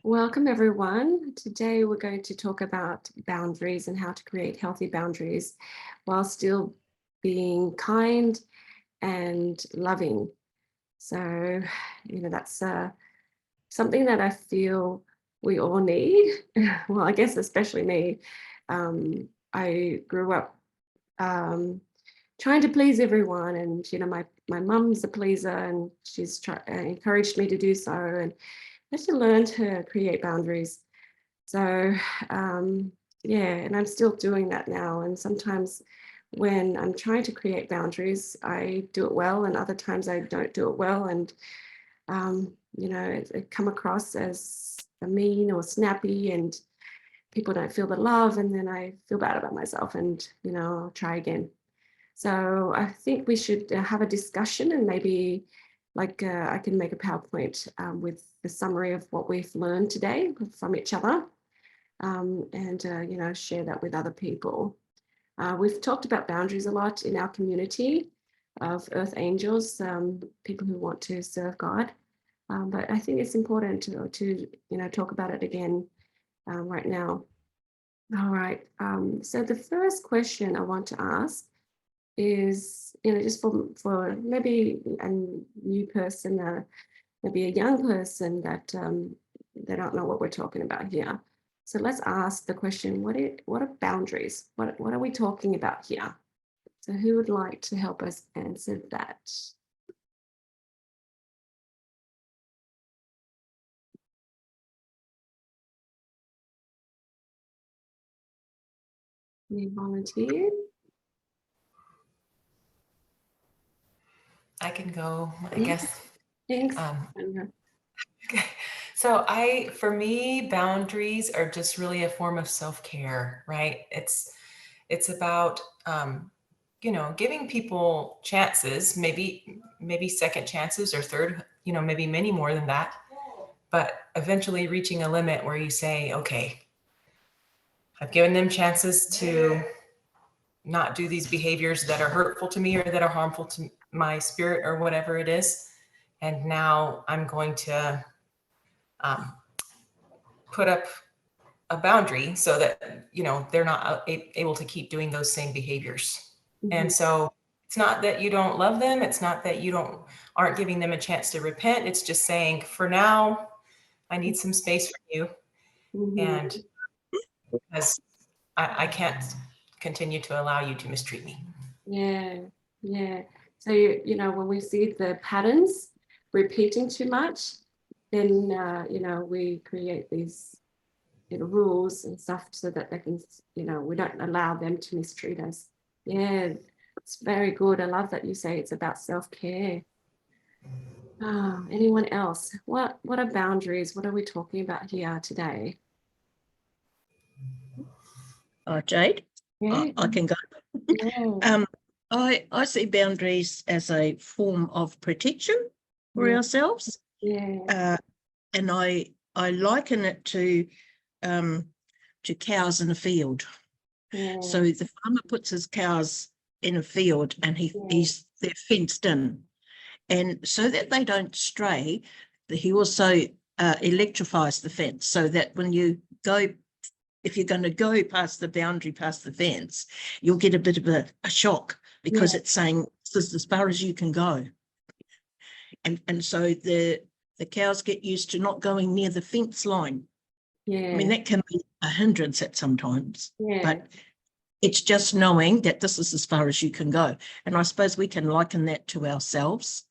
Welcome, everyone. Today, we're going to talk about boundaries and how to create healthy boundaries while still being kind and loving. So, that's something that I feel we all need. Well, I guess especially me. I grew up trying to please everyone, and my mum's a pleaser, and she's encouraged me to do so, and I had to learn to create boundaries. So, um, yeah, and I'm still doing that now. And sometimes when I'm trying to create boundaries, I do it well, and other times I don't do it well. And, it come across as mean or snappy, and people don't feel the love. And then I feel bad about myself, and, I'll try again. So I think we should have a discussion, and maybe I can make a PowerPoint with the summary of what we've learned today from each other, and share that with other people. We've talked about boundaries a lot in our community of Earth Angels, people who want to serve God. But I think it's important to talk about it again right now. All right. So the first question I want to ask is, just for maybe a new person, maybe a young person that they don't know what we're talking about here. So let's ask the question: what are boundaries? What are we talking about here? So who would like to help us answer that? Any volunteers? I can go, I Yeah. guess. Thanks. Okay. So for me, boundaries are just really a form of self-care, right? It's about, giving people chances, maybe second chances or third, maybe many more than that, but eventually reaching a limit where you say, okay, I've given them chances to not do these behaviors that are hurtful to me or that are harmful to my spirit or whatever it is. And now I'm going to put up a boundary so that, they're not able to keep doing those same behaviors. Mm-hmm. And so it's not that you don't love them. It's not that you aren't giving them a chance to repent. It's just saying, for now, I need some space from you. Mm-hmm. And because I can't continue to allow you to mistreat me. Yeah. So, when we see the patterns repeating too much, then, we create these rules and stuff so that they can, we don't allow them to mistreat us. Yeah, it's very good. I love that you say it's about self-care. Anyone else? What are boundaries? What are we talking about here today? Jade, Yeah. I can go. Yeah. I see boundaries as a form of protection for ourselves. Yeah. And I liken it to cows in a field. Yeah. So the farmer puts his cows in a field, and they're fenced in, and so that they don't stray, he also electrifies the fence so that when you go, if you're going to go past the boundary, past the fence, you'll get a bit of a shock, because it's saying this is as far as you can go. And so the cows get used to not going near the fence line. Yeah. I mean, that can be a hindrance at sometimes, Yeah. but it's just knowing that this is as far as you can go. And I suppose we can liken that to ourselves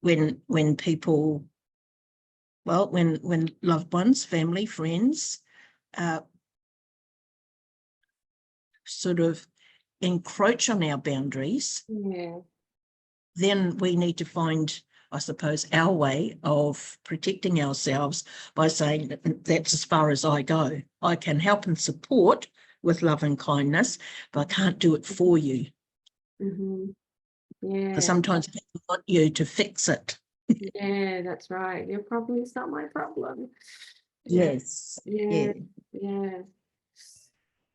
when people, well, when loved ones, family, friends, sort of encroach on our boundaries, then we need to find, I suppose, our way of protecting ourselves by saying that's as far as I go. I can help and support with love and kindness, but I can't do it for you. Mm-hmm. Yeah. Because sometimes people want you to fix it. Yeah, that's right. Your problem is not my problem. Yes. Yeah.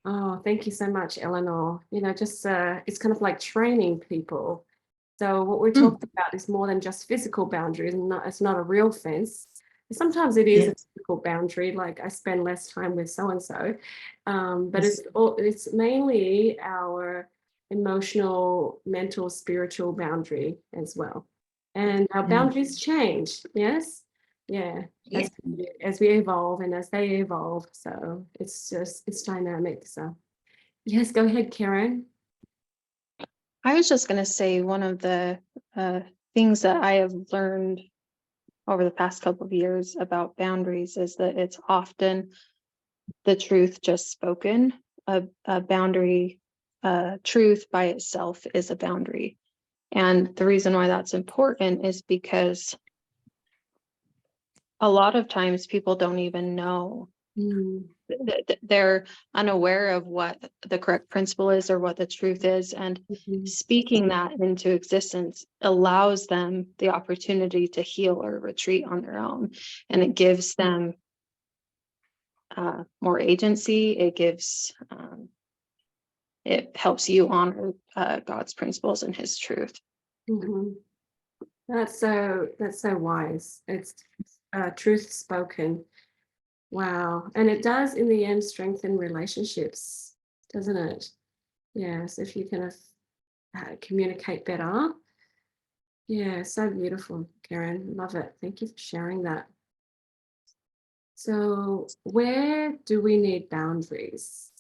Oh, thank you so much, Eleanor. Just it's kind of like training people. So what we're talking about is more than just physical boundaries, and it's not a real fence. Sometimes it is Yeah. a typical boundary, like I spend less time with so and so, but Yes. it's mainly our emotional, mental, spiritual boundary as well, and our boundaries change. Yes, yeah, Yeah. as we evolve and as they evolve. So it's dynamic. So yes, go ahead, Karen. I was just going to say one of the things that I have learned over the past couple of years about boundaries is that it's often the truth just spoken. A boundary, truth by itself is a boundary. And the reason why that's important is because a lot of times people don't even know. They're unaware of what the correct principle is or what the truth is, and speaking that into existence allows them the opportunity to heal or retreat on their own, and it gives them more agency. It helps you honor God's principles and his truth. That's so wise. It's truth spoken. Wow. And it does in the end strengthen relationships, doesn't it? Yes, if you can communicate better. Yeah, so beautiful, Karen. Love it. Thank you for sharing that. So where do we need boundaries?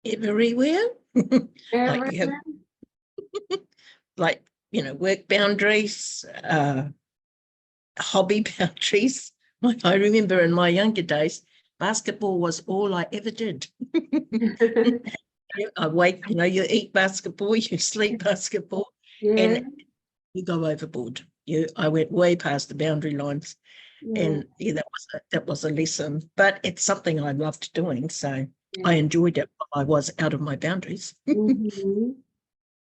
Everywhere. Like Everywhere? you have, like, work boundaries, hobby boundaries. I remember in my younger days, basketball was all I ever did. I wake, you eat basketball, you sleep basketball, Yeah. and you go overboard. I went way past the boundary lines, Yeah. and that was a lesson. But it's something I loved doing, so Yeah. I enjoyed it while I was out of my boundaries.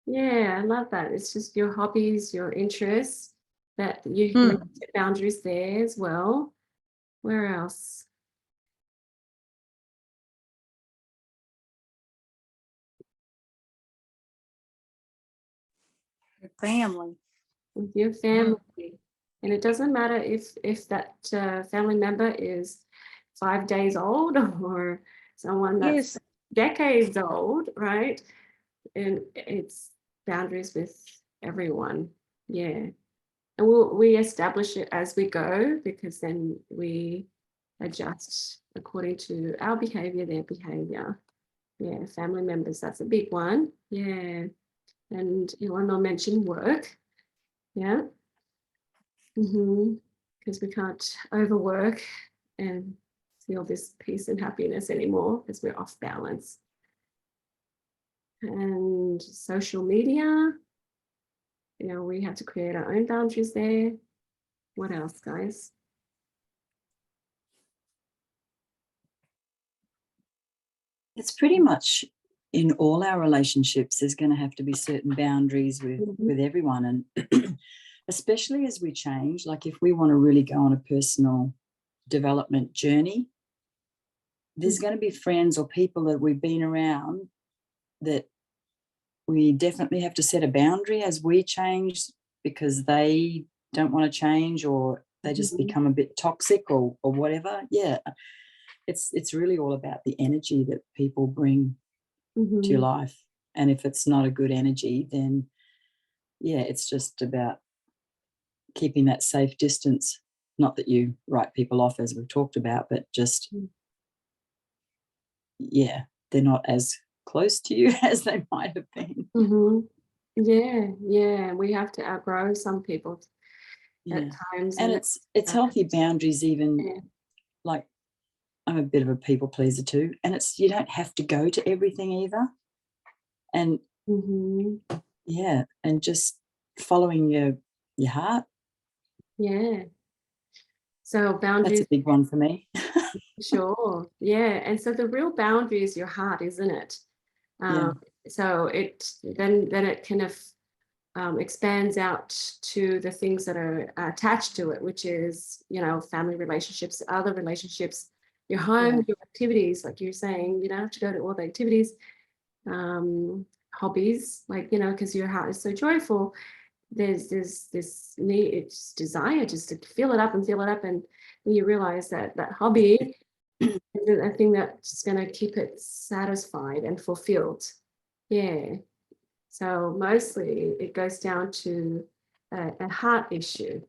Yeah, I love that. It's just your hobbies, your interests, that you can set boundaries there as well. Where else? Family. With your family. And it doesn't matter if that family member is 5 days old or someone that's decades old, right? And it's boundaries with everyone. Yeah. And we establish it as we go, because then we adjust according to our behavior, their behavior. Yeah, family members, that's a big one. Yeah. And Eleanor mentioned work. Yeah. Because we can't overwork and feel this peace and happiness anymore because we're off balance. And social media, we have to create our own boundaries there. What else, guys? It's pretty much in all our relationships, there's going to have to be certain boundaries with everyone. And especially as we change, like if we want to really go on a personal development journey, there's going to be friends or people that we've been around that we definitely have to set a boundary as we change, because they don't want to change, or they just become a bit toxic or whatever. Yeah. It's really all about the energy that people bring to your life. And if it's not a good energy, then yeah, it's just about keeping that safe distance. Not that you write people off, as we've talked about, but just, yeah, they're not as close to you as they might have been. Yeah. We have to outgrow some people at times. And it's healthy boundaries, even like, I'm a bit of a people pleaser too. And you don't have to go to everything either. And yeah, and just following your heart. Yeah. So boundaries. That's a big one for me. Sure. Yeah. And so the real boundary is your heart, isn't it? So then it kind of expands out to the things that are attached to it, which is, family relationships, other relationships, your home, your activities, like you're saying, you don't have to go to all the activities. hobbies, like, because your heart is so joyful, there's this need, it's desire just to fill it up and fill it up, and when you realize that that hobby is a thing that's going to keep it satisfied and fulfilled. Yeah. So mostly it goes down to a heart issue,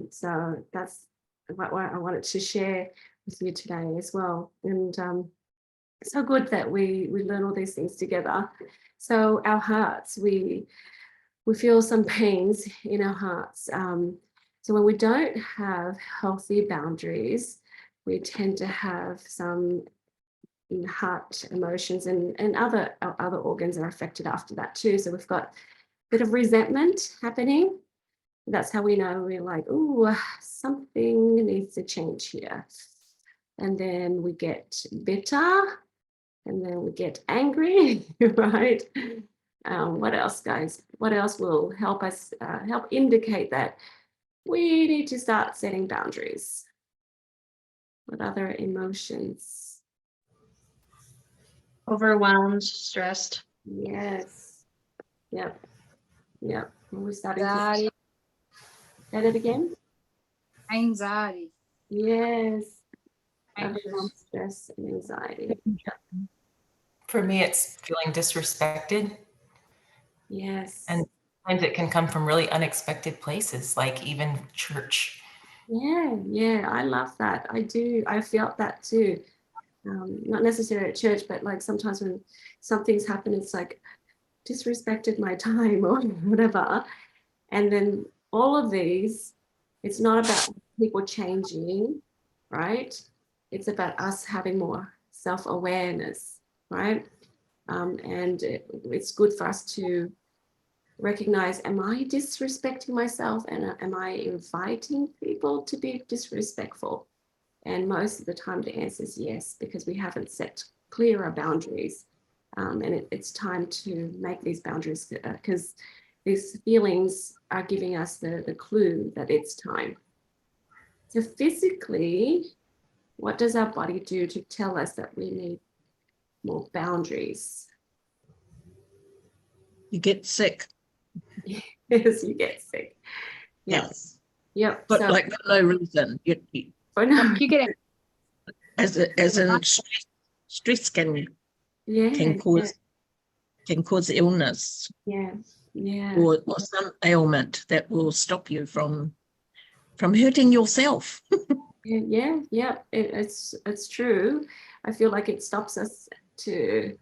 so that's what I wanted to share with you today as well. And so good that we learn all these things together. So our hearts, we feel some pains in our hearts. So when we don't have healthy boundaries, we tend to have some heart emotions, and other organs are affected after that too. So we've got a bit of resentment happening. That's how we know we're like, oh, something needs to change here. And then we get bitter, and then we get angry, right? What else, guys? What else will help us help indicate that we need to start setting boundaries? What other emotions? Overwhelmed, stressed. Yes. Yep. Yep. We're starting to Anxiety. say it again. Anxiety. Yes. Anxious. Overwhelm, stress, and anxiety. For me, it's feeling disrespected. Yes. And sometimes it can come from really unexpected places, like even church. Yeah, I love that. I do. I felt that too. Not necessarily at church, but like sometimes when something's happened, it's like disrespected my time or whatever. And then all of these, it's not about people changing, right? It's about us having more self-awareness, right? And it's good for us to recognize, am I disrespecting myself, and am I inviting people to be disrespectful? And most of the time the answer is yes, because we haven't set clearer boundaries. And it's time to make these boundaries, because these feelings are giving us the clue that it's time. So physically, what does our body do to tell us that we need more boundaries? You get sick. Yes, you get sick. Yes. Yep. But So like for no reason. for now, You get it. As in stress can yeah, cause illness yeah. or some ailment that will stop you from hurting yourself. Yeah. It's true. I feel like it stops us to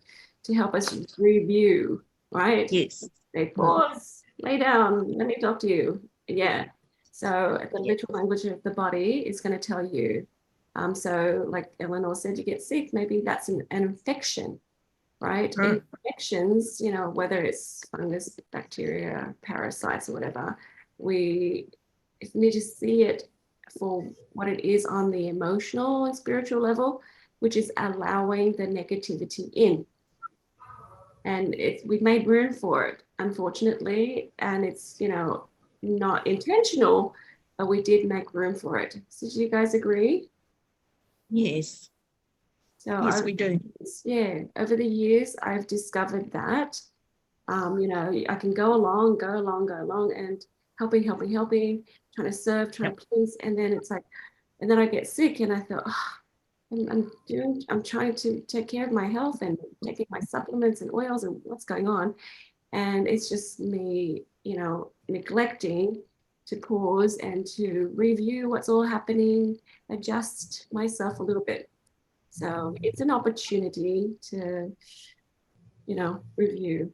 help us review, right? Yes. They pause, lay down, let me talk to you. Yeah. So the literal language of the body is going to tell you. So like Eleanor said, you get sick, maybe that's an infection, right? Infections, whether it's fungus, bacteria, parasites, or whatever, we need to see it for what it is on the emotional and spiritual level, which is allowing the negativity in. And we've made room for it, unfortunately, and it's not intentional, but we did make room for it. So do you guys agree? Yes. So Yes, we do. yeah, over the years I've discovered that I can go along and helping, trying to serve, trying to please, and then it's like, and then I get sick, and I thought, I'm trying to take care of my health and taking my supplements and oils and what's going on, and it's just me, neglecting to pause and to review what's all happening, adjust myself a little bit. So it's an opportunity to, review.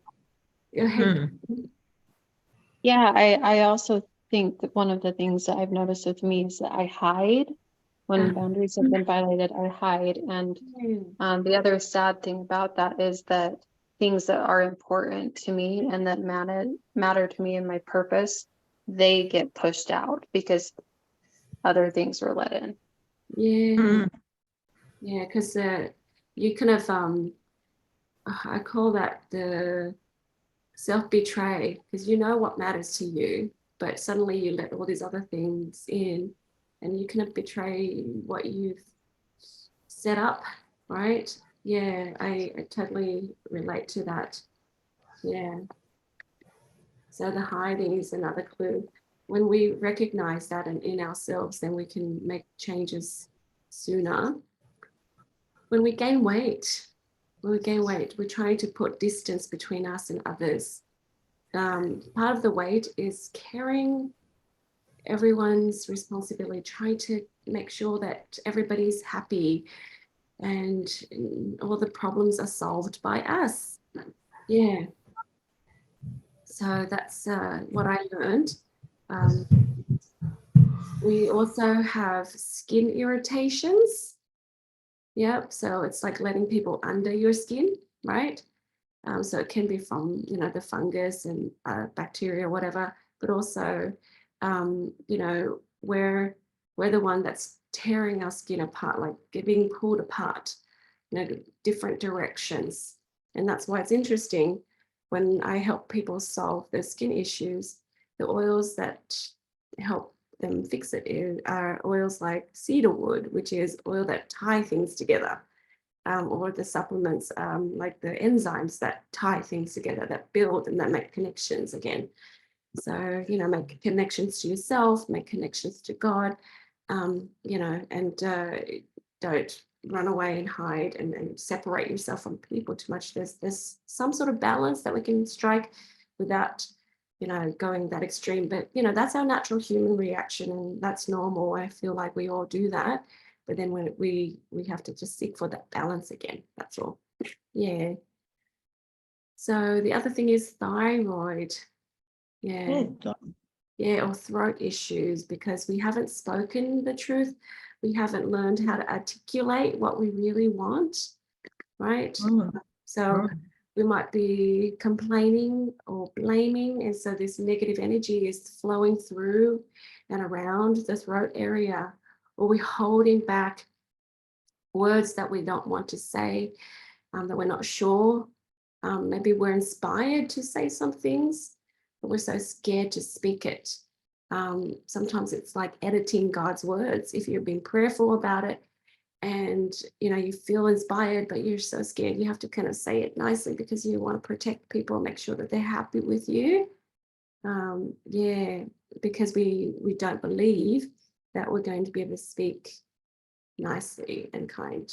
Go ahead. Yeah, I also think that one of the things that I've noticed with me is that I hide when boundaries have been violated. I hide, and the other sad thing about that is that things that are important to me and that matter to me and my purpose, they get pushed out because other things were let in. Yeah, because you kind of I call that the self-betray, because you know what matters to you, but suddenly you let all these other things in, and you kind of betray what you've set up, right? Yeah, I totally relate to that. Yeah. So the hiding is another clue. When we recognize that and in ourselves, then we can make changes sooner. When we gain weight, we're trying to put distance between us and others. Part of the weight is carrying everyone's responsibility, trying to make sure that everybody's happy and all the problems are solved by us. Yeah. So that's what I learned. We also have skin irritations. Yep. So it's like letting people under your skin, right? So it can be from, the fungus and bacteria, whatever, but also, we're the one that's tearing our skin apart, like being pulled apart, different directions. And that's why it's interesting when I help people solve their skin issues, the oils that help them fix it are oils like cedar wood, which is oil that tie things together. Or the supplements like the enzymes that tie things together, that build and that make connections again. So, make connections to yourself, make connections to God, and don't run away and hide and separate yourself from people too much. There's some sort of balance that we can strike without, going that extreme. But, that's our natural human reaction, and that's normal. I feel like we all do that. But then when we have to just seek for that balance again. That's all. Yeah. So the other thing is thyroid. Yeah. Yeah, or throat issues, because we haven't spoken the truth. We haven't learned how to articulate what we really want, right? So we might be complaining or blaming, and so this negative energy is flowing through and around the throat area, or we're holding back words that we don't want to say, that we're not sure. Maybe we're inspired to say some things, but we're so scared to speak it. Sometimes it's like editing God's words. If you're being prayerful about it and you feel inspired, but you're so scared, you have to kind of say it nicely because you want to protect people and make sure that they're happy with you. Yeah, because we don't believe that we're going to be able to speak nicely and kind,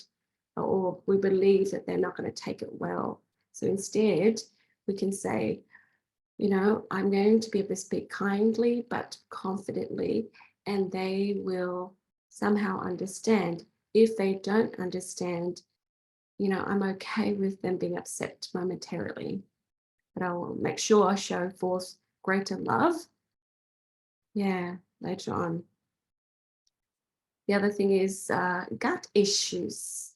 or we believe that they're not going to take it well. So instead, we can say, I'm going to be able to speak kindly but confidently, and they will somehow understand. If they don't understand, I'm okay with them being upset momentarily, but I will make sure I show forth greater love. Yeah, later on. The other thing is gut issues,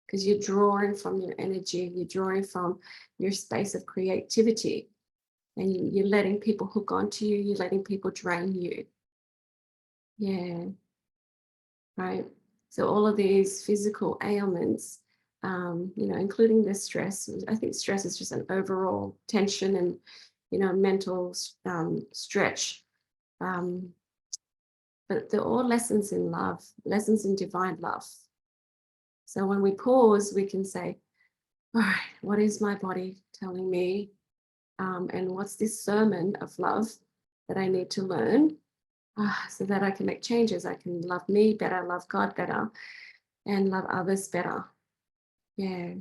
because you're drawing from your energy, you're drawing from your space of creativity, and you're letting people hook onto you, you're letting people drain you. Yeah, right. So all of these physical ailments, including the stress. I think stress is just an overall tension and, mental stretch. But they're all lessons in love, lessons in divine love. So when we pause, we can say, all right, what is my body telling me? And what's this sermon of love that I need to learn so that I can make changes? I can love me better, love God better, and love others better. Yeah.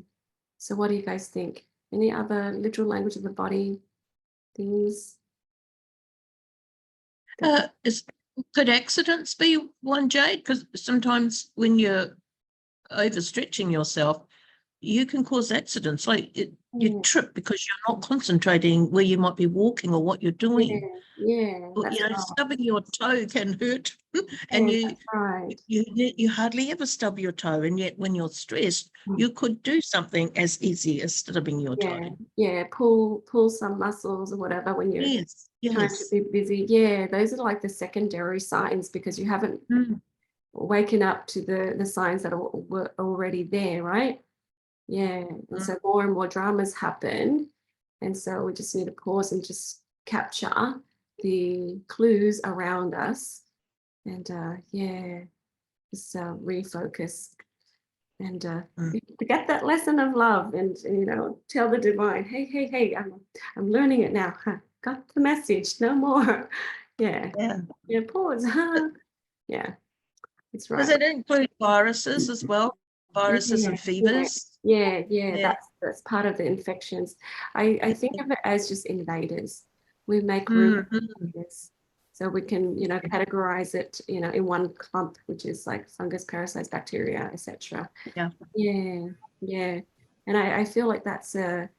So what do you guys think? Any other literal language of the body things? Could accidents be one, Jade? Because sometimes when you're overstretching yourself, you can cause accidents. Like you trip because you're not concentrating where you might be walking or what you're doing. Yeah, that's right. Stubbing your toe can hurt, and you hardly ever stub your toe, and yet when you're stressed, you could do something as easy as stubbing your toe. Yeah, pull some muscles or whatever when you're trying to be busy. Yeah, those are like the secondary signs, because you haven't waken up to the signs that were already there, right? Yeah, and so more and more dramas happen, and so we just need to pause and just capture the clues around us, and just refocus. and get that lesson of love, and tell the divine, hey, I'm learning it now. Got the message, no more. Yeah, pause. Yeah, that's Does right. it include viruses as well? Viruses and fevers? Yeah, Yeah. that's part of the infections. I think of it as just invaders. We make room for invaders. So we can, categorize it, in one clump, which is like fungus, parasites, bacteria, etc. Yeah. Yeah. And I feel like that's a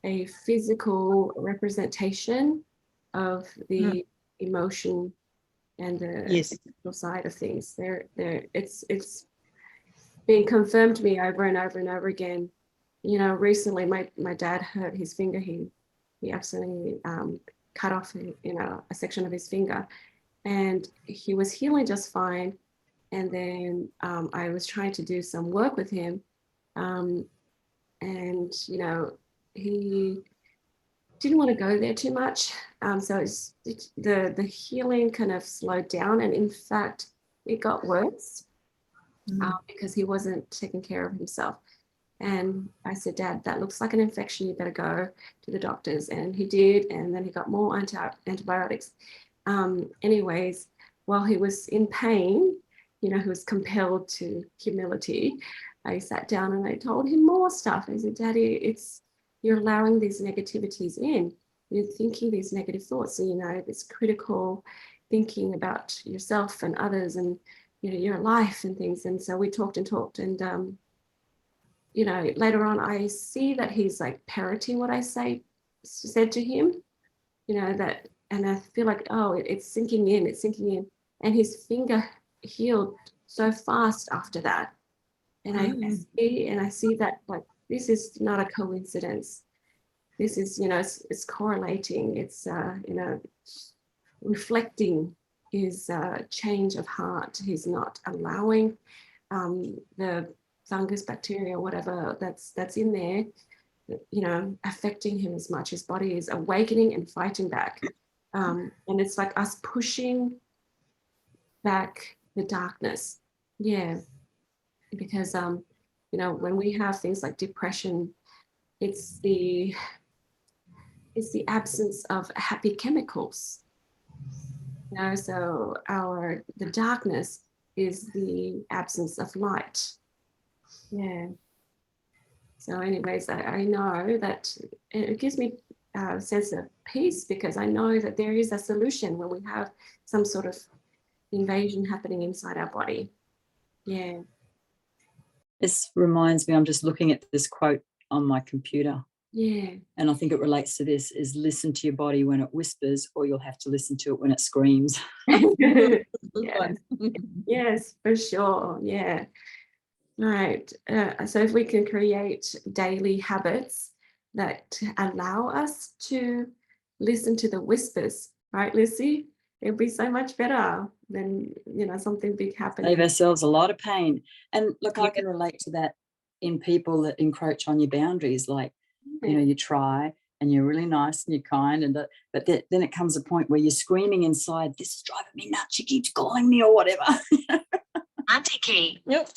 physical representation of the emotion and the Yes. spiritual side of things. It's being confirmed to me over and over and over again. Recently my dad hurt his finger. He absolutely cut off a section of his finger, and he was healing just fine. And then I was trying to do some work with him, and he didn't want to go there too much. So the healing kind of slowed down, and in fact it got worse because he wasn't taking care of himself. And I said, Dad, that looks like an infection. You better go to the doctors. And he did. And then he got more antibiotics. Anyways, while he was in pain, he was compelled to humility. I sat down and I told him more stuff. I said, Daddy, you're allowing these negativities in. You're thinking these negative thoughts. And, this critical thinking about yourself and others and, your life and things. And so we talked and talked. And, later on, I see that he's like parroting what I said to him, that, and I feel like, oh, it's sinking in. And his finger healed so fast after that. And I see that, like, this is not a coincidence. This is, it's correlating. It's, reflecting his change of heart. He's not allowing the fungus, bacteria, whatever that's in there, affecting him as much. His body is awakening and fighting back. And it's like us pushing back the darkness. Yeah. Because, when we have things like depression, it's the absence of happy chemicals. So the darkness is the absence of light. Yeah. So anyways, I know that it gives me a sense of peace, because I know that there is a solution when we have some sort of invasion happening inside our body. Yeah. This reminds me, I'm just looking at this quote on my computer. Yeah. And I think it relates to this, is listen to your body when it whispers, or you'll have to listen to it when it screams. Yes, for sure. Yeah. Right. So if we can create daily habits that allow us to listen to the whispers, right, Lucy? It'd be so much better than, something big happening. Save ourselves a lot of pain. And look, I can relate to that in people that encroach on your boundaries. Like, you try and you're really nice and you're kind, but then it comes a point where you're screaming inside, this is driving me nuts, she keeps calling me or whatever. Auntie Key. Yep.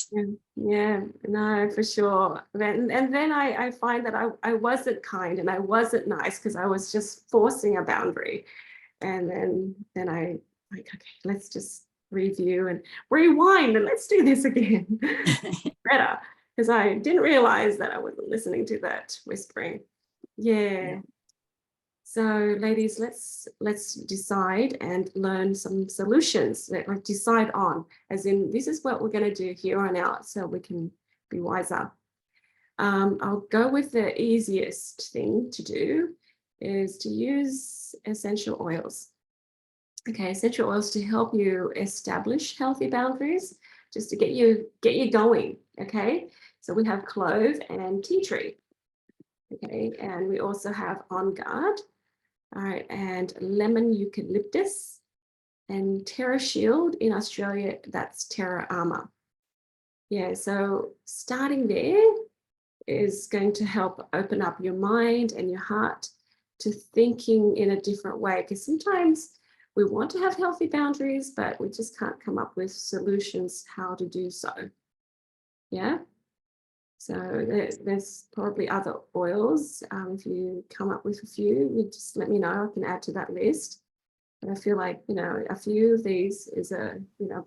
Yeah, no, for sure. And then I find that I wasn't kind and I wasn't nice because I was just forcing a boundary. And then I like, okay, let's just review and rewind and let's do this again. Better, because I didn't realize that I wasn't listening to that whispering. Yeah. So ladies, let's decide and learn some solutions. Like decide on, as in this is what we're going to do here on out so we can be wiser. I'll go with the easiest thing to do is to use essential oils. Okay, essential oils to help you establish healthy boundaries, just to get you going. Okay, so we have clove and tea tree. Okay, and we also have On Guard. All right, and lemon eucalyptus, and Terra Shield in Australia, that's Terra Armour. Yeah, so starting there is going to help open up your mind and your heart to thinking in a different way, because sometimes we want to have healthy boundaries, but we just can't come up with solutions how to do so. Yeah, So there's probably other oils. If you come up with a few, you just let me know. I can add to that list. But I feel like, a few of these is a,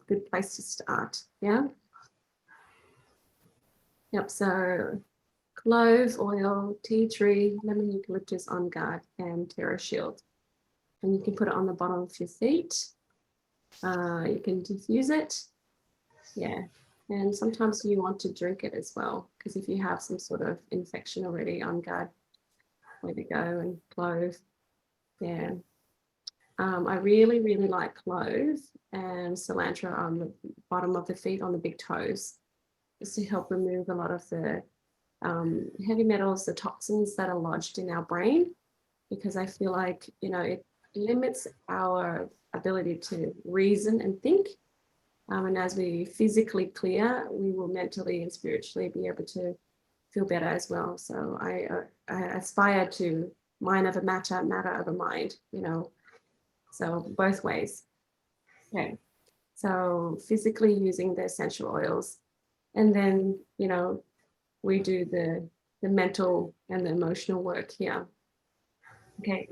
good place to start. Yeah. Yep. So clove oil, tea tree, lemon eucalyptus, on guard, and terra shield. And you can put it on the bottom of your feet. You can diffuse it. Yeah. And sometimes you want to drink it as well, because if you have some sort of infection already, on guard, way to go, and clove. Yeah. I really, really like clove and cilantro on the bottom of the feet, on the big toes, just to help remove a lot of the heavy metals, the toxins that are lodged in our brain, because I feel like, it limits our ability to reason and think. And as we physically clear, we will mentally and spiritually be able to feel better as well. So I aspire to mind over matter, matter over mind, so both ways. Okay. So physically using the essential oils, and then, we do the mental and the emotional work here. Okay.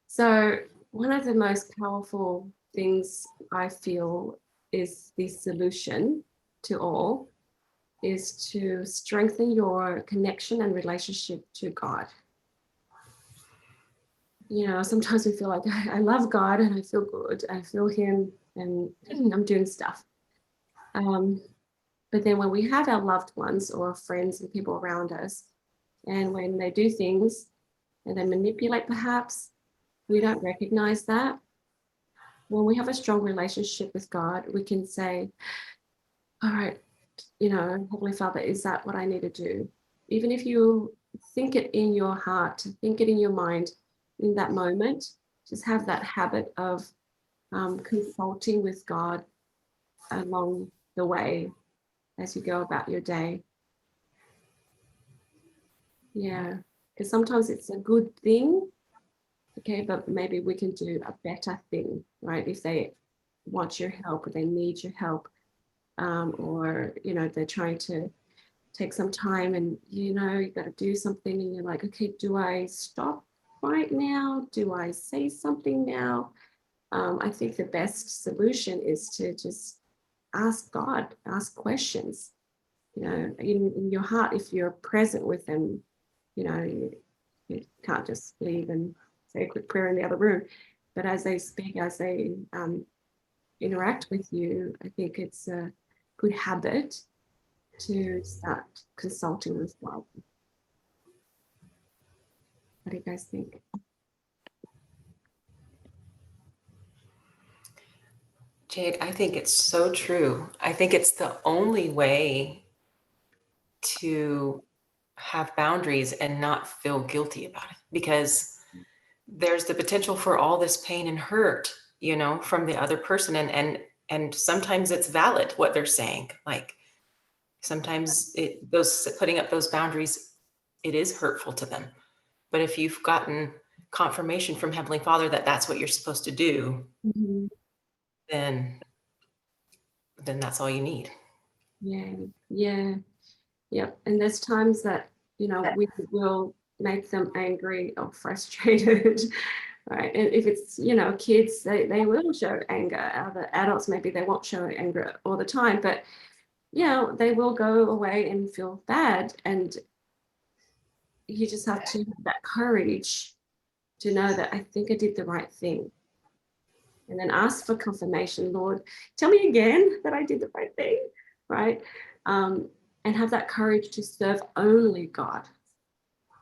So one of the most powerful things I feel is the solution to all is to strengthen your connection and relationship to God. Sometimes we feel like I love God and I feel good. I feel him and I'm doing stuff. But then when we have our loved ones or friends and people around us, and when they do things and they manipulate perhaps, we don't recognize that. When we have a strong relationship with God, we can say, all right, Heavenly Father, is that what I need to do? Even if you think it in your heart, think it in your mind in that moment, just have that habit of consulting with God along the way as you go about your day. Yeah, because sometimes it's a good thing, okay, but maybe we can do a better thing, right? If they want your help or they need your help, or, they're trying to take some time and, you got to do something and you're like, okay, do I stop right now? Do I say something now? I think the best solution is to just ask God, ask questions, in your heart. If you're present with them, you can't just leave and say a quick prayer in the other room. But as they speak, as they interact with you, I think it's a good habit to start consulting with God. What do you guys think? Jade, I think it's so true. I think it's the only way to have boundaries and not feel guilty about it, because there's the potential for all this pain and hurt, from the other person. And sometimes it's valid what they're saying. Like sometimes putting up those boundaries, it is hurtful to them. But if you've gotten confirmation from Heavenly Father that that's what you're supposed to do, Mm-hmm. then that's all you need. Yeah. And there's times that, we will make them angry or frustrated, right? And if it's, kids, they will show anger. Other adults, maybe they won't show anger all the time, but, they will go away and feel bad. And you just have to have that courage to know that I think I did the right thing. And then ask for confirmation. Lord, tell me again that I did the right thing, right? And have that courage to serve only God,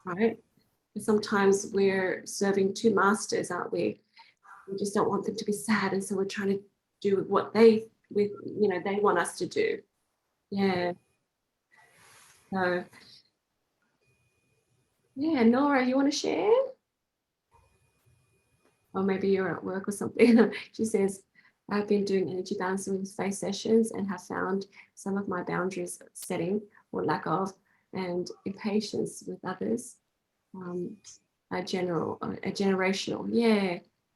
right? Sometimes we're serving two masters, aren't we? We just don't want them to be sad, and so we're trying to do what they want us to do. Yeah. So, yeah, Nora, you want to share? Or maybe you're at work or something. She says, I've been doing energy balancing with face sessions and have found some of my boundaries setting or lack of, and impatience with others are generational.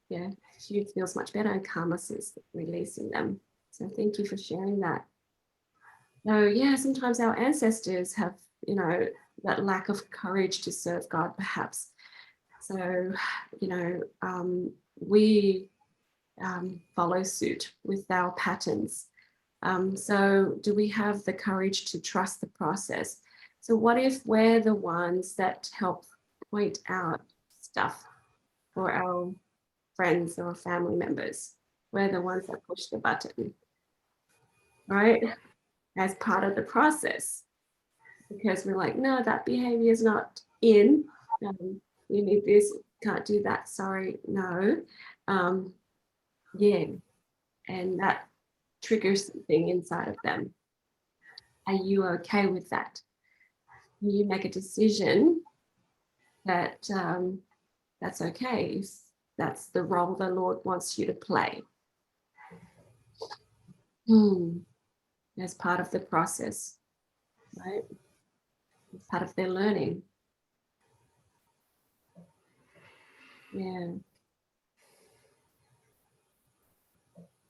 Yeah. She feels much better and calmer since releasing them. So thank you for sharing that. So yeah, sometimes our ancestors have you know, that lack of courage to serve God, perhaps. So, you know, we follow suit with our patterns. So do we have the courage to trust the process? So what if we're the ones that help point out stuff for our friends or family members? We're the ones that push the button, right? As part of the process, because we're like, no, that behavior is not in. You need this, can't do that. Sorry, no. Yeah, and that triggers something inside of them. Are you okay with that? Will you make a decision that that's okay if that's the role the Lord wants you to play? As part of the process, right? As part of their learning. Yeah.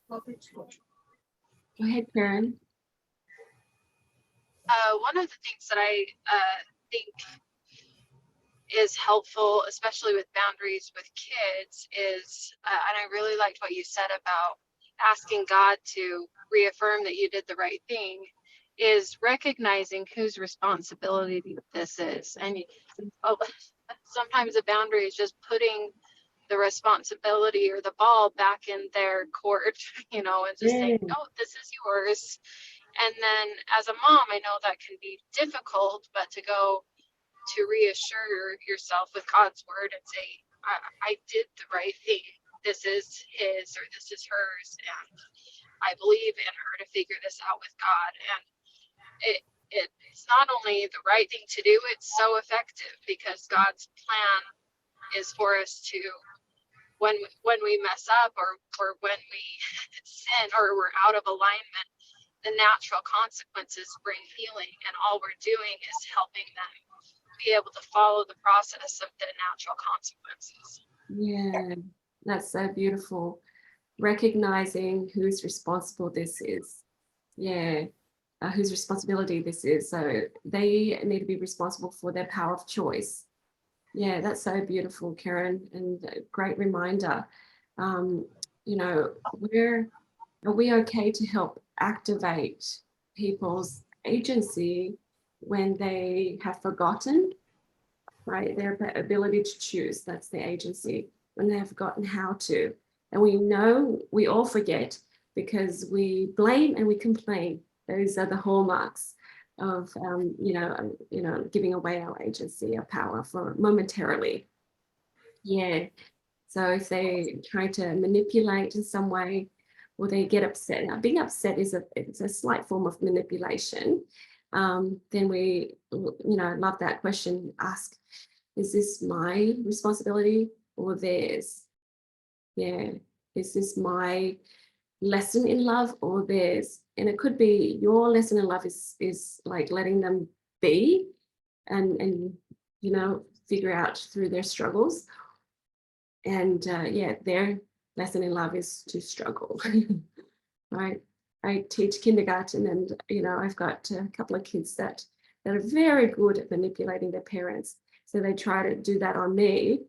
Go ahead, Karen. One of the things that I think is helpful, especially with boundaries with kids, is, and I really liked what you said about asking God to reaffirm that you did the right thing, is recognizing whose responsibility this is. And sometimes a boundary is just putting the responsibility or the ball back in their court, you know, and just saying, oh, this is yours. And then as a mom, I know that can be difficult, but to go to reassure yourself with God's word and say, I did the right thing. This is his or this is hers. And I believe in her to figure this out with God. And it's not only the right thing to do, it's so effective because God's plan is for us to, when we mess up or when we sin or we're out of alignment, the natural consequences bring healing, and all we're doing is helping them be able to follow the process of the natural consequences. Yeah, that's so beautiful. Recognizing who's responsible this is. Yeah, whose responsibility this is. So they need to be responsible for their power of choice. Yeah, that's so beautiful, Karen, and a great reminder. You know, are we okay to help activate people's agency when they have forgotten, right? Their ability to choose, that's the agency, when they have forgotten how to. And we know we all forget because we blame and we complain. Those are the hallmarks of, giving away our agency, our power for momentarily. Yeah. So if they try to manipulate in some way, or they get upset. Now, being upset it's a slight form of manipulation. Then we, love that question. Ask, is this my responsibility or theirs? Yeah. Is this my lesson in love or theirs? And it could be your lesson in love is like letting them be and figure out through their struggles. And their lesson in love is to struggle. Right? I teach kindergarten, and I've got a couple of kids that are very good at manipulating their parents. So they try to do that on me.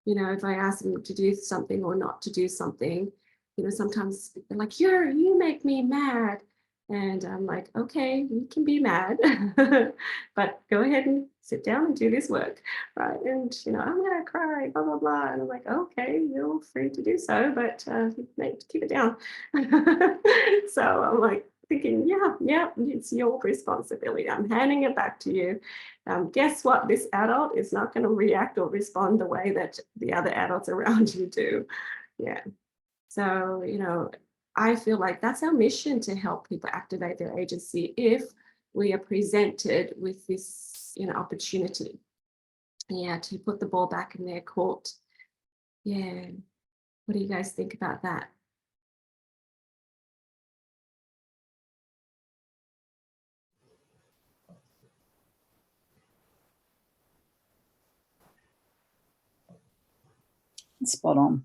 If I ask them to do something or not to do something, sometimes they're like, you make me mad. And I'm like, okay, you can be mad, but go ahead and sit down and do this work, right? And, I'm going to cry, blah, blah, blah. And I'm like, okay, you're free to do so, but keep it down. So I'm like thinking, yeah, it's your responsibility. I'm handing it back to you. Guess what? This adult is not going to react or respond the way that the other adults around you do. Yeah. So, I feel like that's our mission, to help people activate their agency if we are presented with this, opportunity. Yeah, to put the ball back in their court. Yeah. What do you guys think about that? Spot on.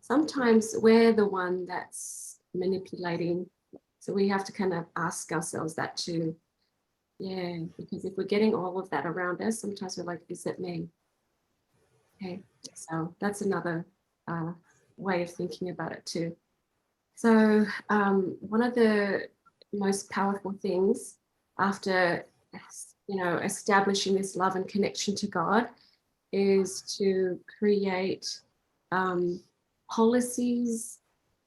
Sometimes we're the one that's manipulating So we have to kind of ask ourselves that too. Yeah, because if we're getting all of that around us, sometimes we're like, is it me? Okay, so that's another way of thinking about it too. So one of the most powerful things after, establishing this love and connection to God is to create policies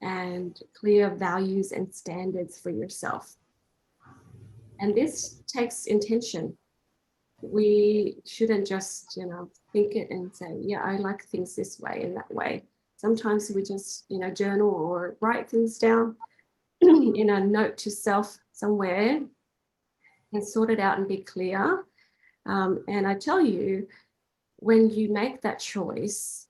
and clear values and standards for yourself. And this takes intention. We shouldn't just, think it and say, yeah, I like things this way and that way. Sometimes we just, journal or write things down in a note to self somewhere and sort it out and be clear. And I tell you, when you make that choice,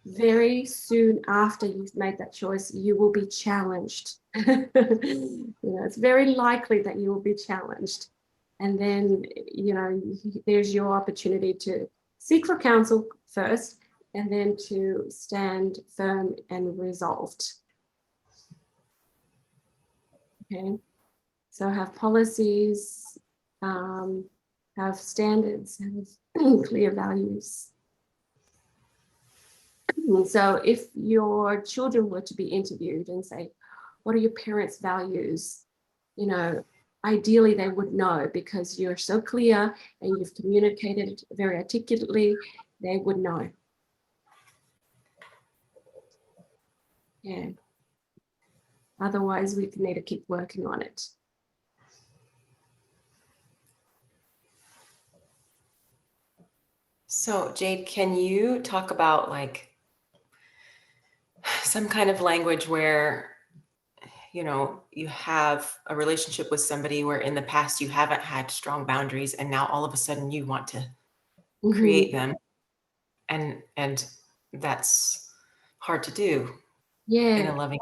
very soon after you've made that choice, you will be challenged. It's very likely that you will be challenged. And then, there's your opportunity to seek for counsel first, and then to stand firm and resolved. Okay, so have policies, have standards, have clear values. So if your children were to be interviewed and say, what are your parents' values? Ideally they would know, because you're so clear and you've communicated very articulately, they would know. Yeah. Otherwise, we need to keep working on it. So Jade, can you talk about like some kind of language where, you have a relationship with somebody where in the past you haven't had strong boundaries and now all of a sudden you want to create them, and that's hard to do in a loving.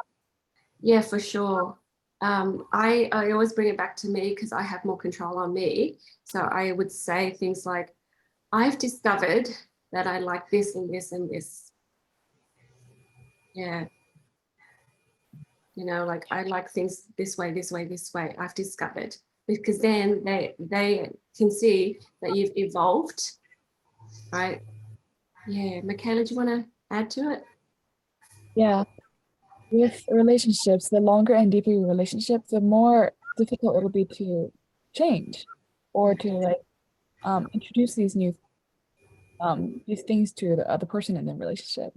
Yeah, for sure. I always bring it back to me because I have more control on me. So I would say things like, I've discovered that I like this and this and this. Yeah. Like I like things this way, this way, this way. I've discovered, because then they can see that you've evolved, right? Yeah. Michaela, do you want to add to it? Yeah. With relationships, the longer and deeper your relationship, the more difficult it'll be to change or to introduce these things to the other person in the relationship.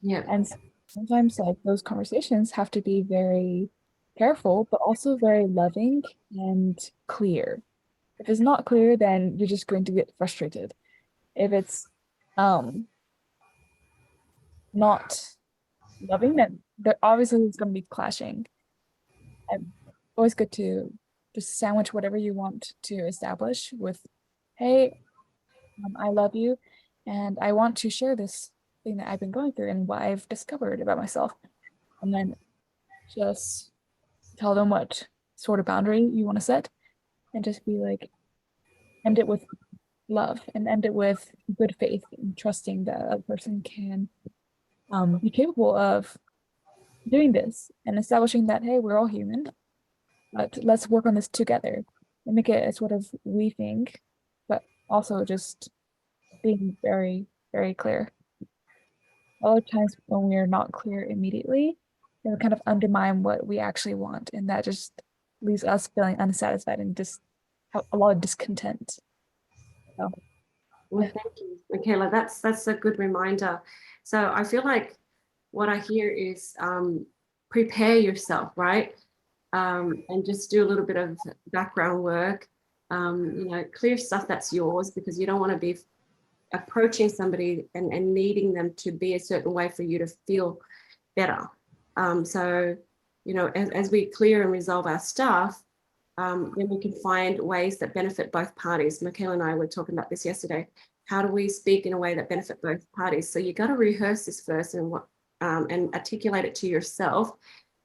Yeah. And sometimes those conversations have to be very careful, but also very loving and clear. If it's not clear, then you're just going to get frustrated. If it's not loving, then there obviously is going to be clashing. And always good to just sandwich whatever you want to establish with, hey, I love you, and I want to share this thing that I've been going through and what I've discovered about myself. And then just tell them what sort of boundary you want to set, and just be like, end it with love and end it with good faith and trusting that a person can be capable of doing this and establishing that, hey, we're all human, but let's work on this together and make it a sort of we think, but also just being very, very clear. A lot of times when we're not clear immediately, then we kind of undermine what we actually want, and that just leaves us feeling unsatisfied and just have a lot of discontent. So, well, thank you, Michaela. That's a good reminder. So I feel like what I hear is prepare yourself, right? And just do a little bit of background work, clear stuff that's yours, because you don't want to be approaching somebody and needing them to be a certain way for you to feel better. So, as we clear and resolve our stuff, then we can find ways that benefit both parties. Michaela and I were talking about this yesterday. How do we speak in a way that benefit both parties? So you got to rehearse this first and articulate it to yourself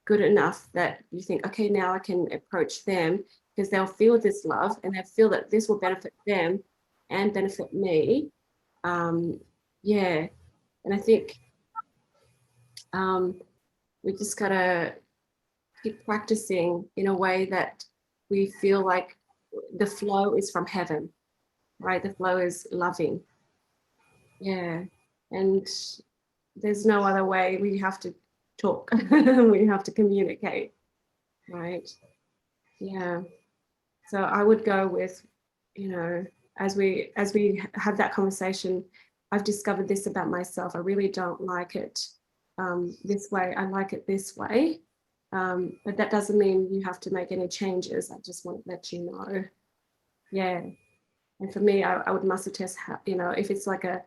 good enough that you think, okay, now I can approach them, because they'll feel this love and they'll feel that this will benefit them and benefit me. Yeah. And I think we just gotta keep practicing in a way that we feel like the flow is from heaven, right? The flow is loving. Yeah. And there's no other way. We have to talk. We have to communicate, right? Yeah. So I would go with, you know, as we have that conversation, I've discovered this about myself. I really don't like it this way. I like it this way. But that doesn't mean you have to make any changes. I just want to let you know. Yeah. And for me, I would muscle test how, you know, if it's like a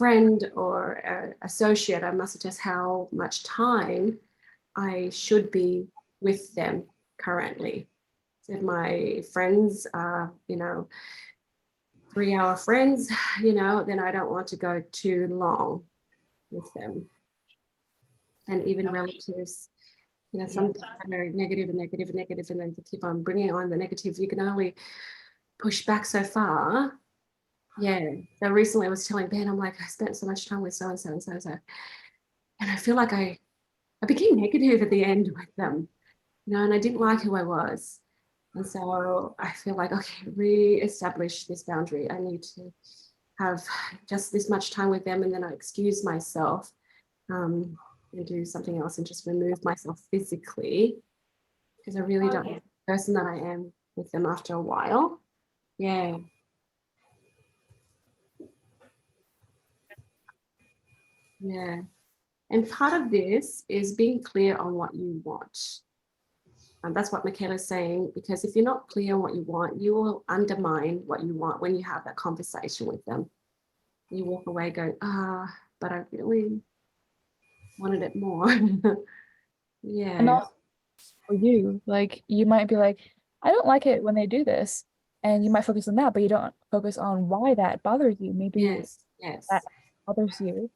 friend or an associate, I muscle test how much time I should be with them currently. So if my friends are, you know, 3-hour friends, you know, then I don't want to go too long with them. And even relatives, you know, sometimes are very negative and negative and negative, and then to keep on bringing on the negative, you can only push back so far. Yeah. So recently I was telling Ben, I'm like, I spent so much time with so and so and so and so. And I feel like I became negative at the end with them, you know, and I didn't like who I was. And so I feel like, okay, re-establish this boundary. I need to have just this much time with them, and then I excuse myself and do something else and just remove myself physically, because I really don't like the person that I am with them after a while. Yeah. Yeah. And part of this is being clear on what you want. And that's what Michaela's saying, because if you're not clear on what you want, you will undermine what you want when you have that conversation with them. You walk away going, but I really wanted it more. Yeah. And also for you, like you might be like, I don't like it when they do this. And you might focus on that, but you don't focus on why that bothers you. Maybe Yes. that bothers you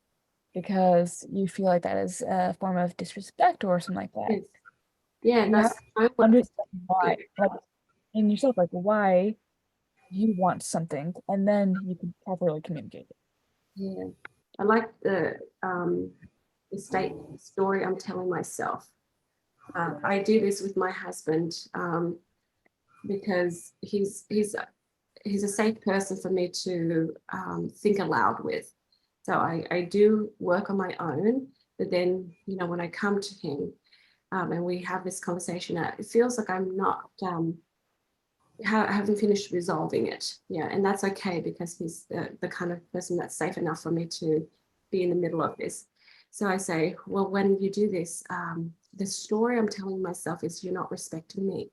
because you feel like that is a form of disrespect or something like that. Yes. Yeah. You have That's to understand why, like in yourself, like why you want something, and then you can properly communicate it. Yeah. I like the story I'm telling myself. I do this with my husband because he's a safe person for me to think aloud with. So I do work on my own, but then, you know, when I come to him and we have this conversation, it feels like I'm not haven't finished resolving it. Yeah, and that's okay, because he's the kind of person that's safe enough for me to be in the middle of this. So I say, well, when you do this, the story I'm telling myself is you're not respecting me.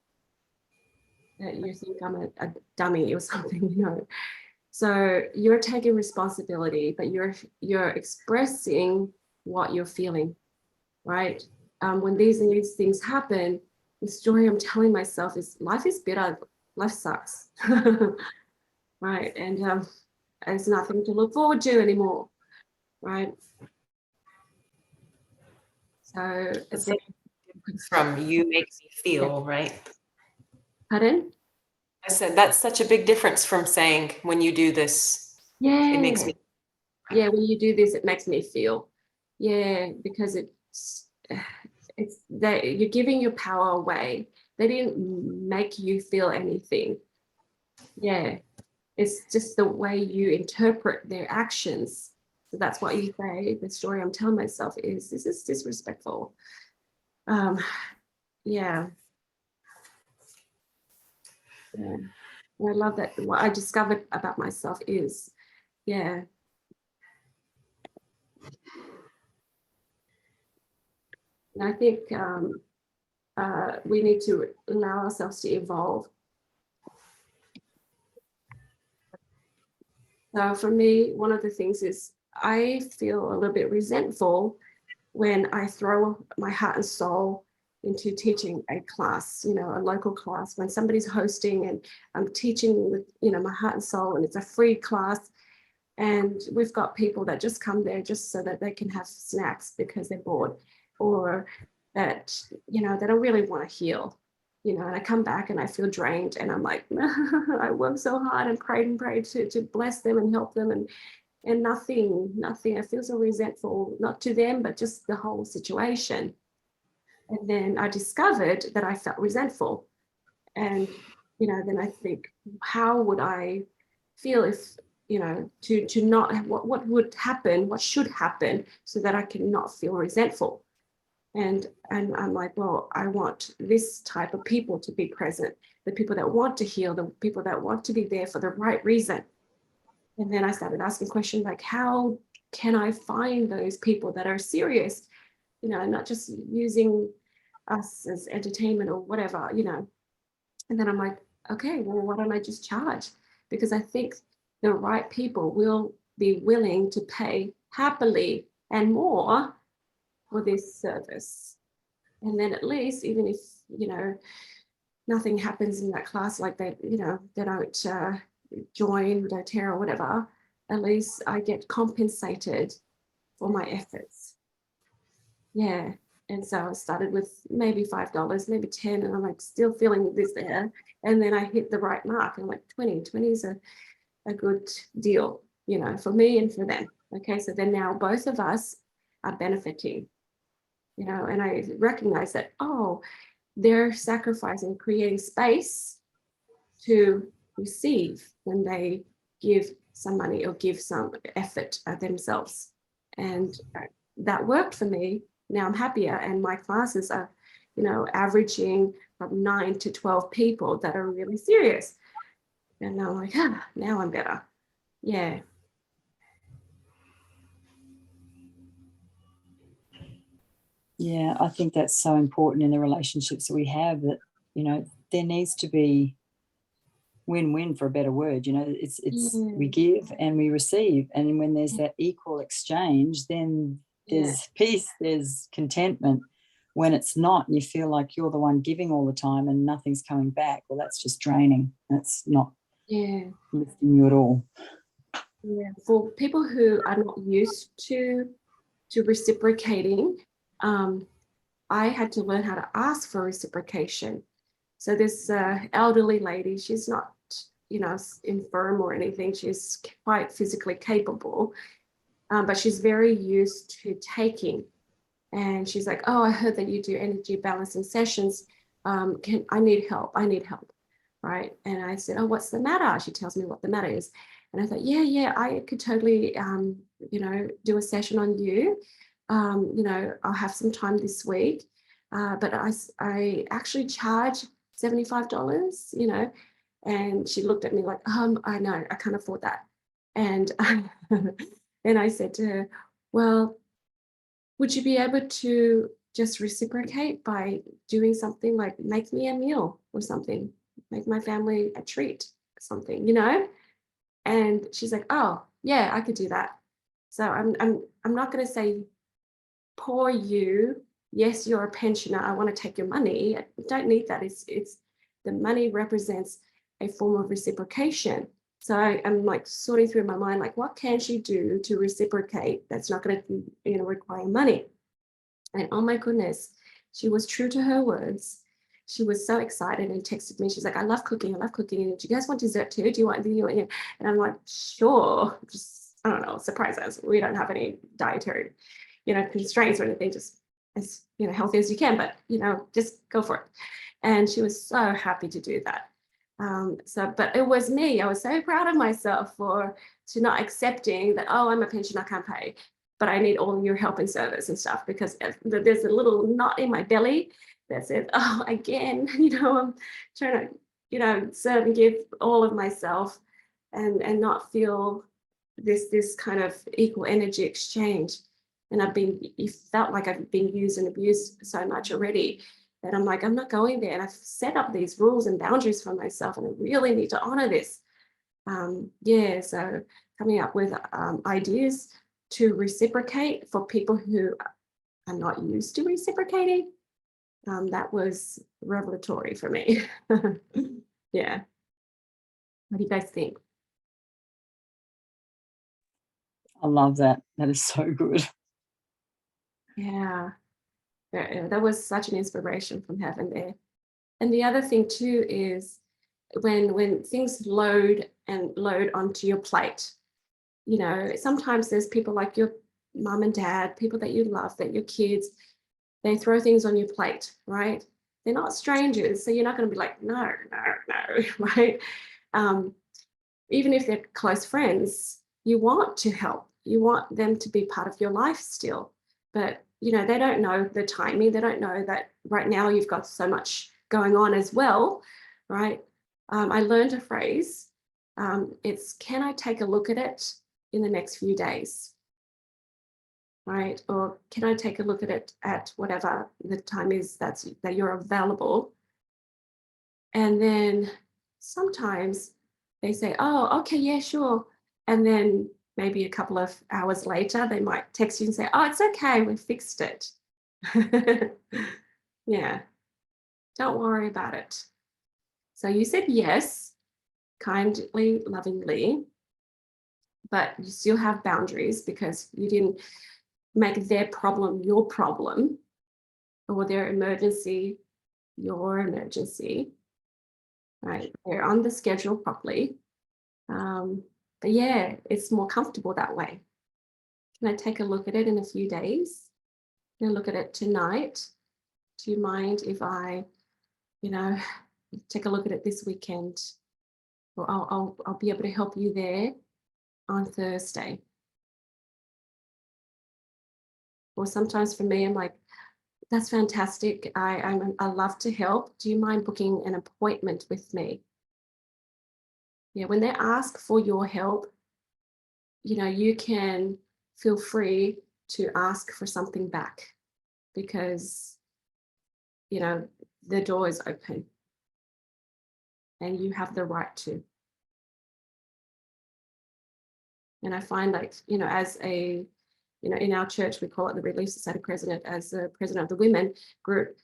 That you think I'm a dummy or something, you know. So you're taking responsibility, but you're expressing what you're feeling, right? When these things happen, the story I'm telling myself is life is bitter, life sucks, right? And there's nothing to look forward to anymore, right? So It's from you make me feel, right? Pardon? I said that's such a big difference from saying when you do this, Yeah. it makes me. Yeah, when you do this, it makes me feel. Yeah, because it's that you're giving your power away. They didn't make you feel anything. Yeah, it's just the way you interpret their actions. So that's what you say. The story I'm telling myself is this is disrespectful. Yeah. Yeah. And I love that. What I discovered about myself is, yeah. And I think we need to allow ourselves to evolve. So for me, one of the things is I feel a little bit resentful when I throw my heart and soul into teaching a class, you know, a local class, when somebody's hosting and I'm teaching with, you know, my heart and soul, and it's a free class. And we've got people that just come there just so that they can have snacks because they're bored, or that, you know, they don't really want to heal, you know, and I come back and I feel drained and I'm like, I worked so hard and prayed to bless them and help them, and nothing. I feel so resentful, not to them, but just the whole situation. And then I discovered that I felt resentful. And, then I think, how would I feel if, to not, what would happen, what should happen so that I can not feel resentful? And I'm like, well, I want this type of people to be present, the people that want to heal, the people that want to be there for the right reason. And then I started asking questions like, how can I find those people that are serious, not just using us as entertainment or whatever, And then I'm like, okay, well, why don't I just charge? Because I think the right people will be willing to pay happily and more for this service. And then at least, even if, nothing happens in that class, like they don't join, doTERRA or whatever, at least I get compensated for my efforts. Yeah. And so I started with maybe $5, maybe 10, and I'm like still feeling this there. And then I hit the right mark, and I'm like 20 is a good deal, for me and for them. Okay. So then now both of us are benefiting, and I recognize that, oh, they're sacrificing, creating space to receive when they give some money or give some effort at themselves. And that worked for me. Now I'm happier, and my classes are, averaging from 9 to 12 people that are really serious. And I'm like, now I'm better. Yeah. Yeah, I think that's so important in the relationships that we have, that, there needs to be win-win, for a better word. It's we give and we receive. And when there's that equal exchange, then there's peace, there's contentment. When it's not, and you feel like you're the one giving all the time and nothing's coming back, well, that's just draining. That's not lifting you at all. Yeah. For people who are not used to reciprocating, I had to learn how to ask for reciprocation. So this elderly lady, she's not, infirm or anything. She's quite physically capable, but she's very used to taking. And she's like, oh, I heard that you do energy balancing sessions. I need help. Right. And I said, oh, what's the matter? She tells me what the matter is. And I thought, yeah, I could totally, do a session on you. I'll have some time this week. But I actually charge $75, and she looked at me like, I know, I can't afford that. And then I said to her, well, would you be able to just reciprocate by doing something like make me a meal or something, make my family a treat, something, And she's like, oh, yeah, I could do that. So I'm not going to say, poor you. Yes, you're a pensioner. I want to take your money. I don't need that. It's the money represents a form of reciprocation. So I'm like sorting through my mind, like, what can she do to reciprocate that's not going to require money? And oh my goodness, she was true to her words. She was so excited and texted me. She's like, I love cooking. And do you guys want dessert too? Do you want? And I'm like, sure. Just, I don't know, surprise us. We don't have any dietary, constraints or anything, just as, healthy as you can, but, just go for it. And she was so happy to do that. But it was me. I was so proud of myself to not accepting that, oh, I'm a pensioner, I can't pay, but I need all your help and service and stuff, because there's a little knot in my belly that says, oh, again, I'm trying to, serve and give all of myself and not feel this kind of equal energy exchange. And it felt like I've been used and abused so much already that I'm like, I'm not going there. And I've set up these rules and boundaries for myself, and I really need to honor this. So coming up with ideas to reciprocate for people who are not used to reciprocating, that was revelatory for me. Yeah. What do you guys think? I love that. That is so good. Yeah. That was such an inspiration from heaven there. And the other thing too is when things load onto your plate, sometimes there's people like your mom and dad, people that you love, that your kids, they throw things on your plate, right? They're not strangers, so you're not going to be like, no, right? Even if they're close friends, you want to help. You want them to be part of your life still. But, you know, they don't know the timing. They don't know that right now you've got so much going on as well, right? I learned a phrase. It's, can I take a look at it in the next few days? Right? Or can I take a look at it at whatever the time is that you're available? And then sometimes they say, oh, okay, yeah, sure. And then maybe a couple of hours later, they might text you and say, oh, it's okay, we fixed it. Yeah, don't worry about it. So you said yes, kindly, lovingly, but you still have boundaries because you didn't make their problem your problem or their emergency your emergency, right? They're on the schedule properly. But yeah, it's more comfortable that way. Can I take a look at it in a few days? Can I look at it tonight? Do you mind if I, you know, take a look at it this weekend? Or I'll be able to help you there on Thursday. Or sometimes for me, I'm like, that's fantastic. I love to help. Do you mind booking an appointment with me? Yeah, when they ask for your help, you know, you can feel free to ask for something back because, you know, the door is open and you have the right to. And I find like, you know, as a, you know, in our church, we call it the Relief Society president, as the president of the women group,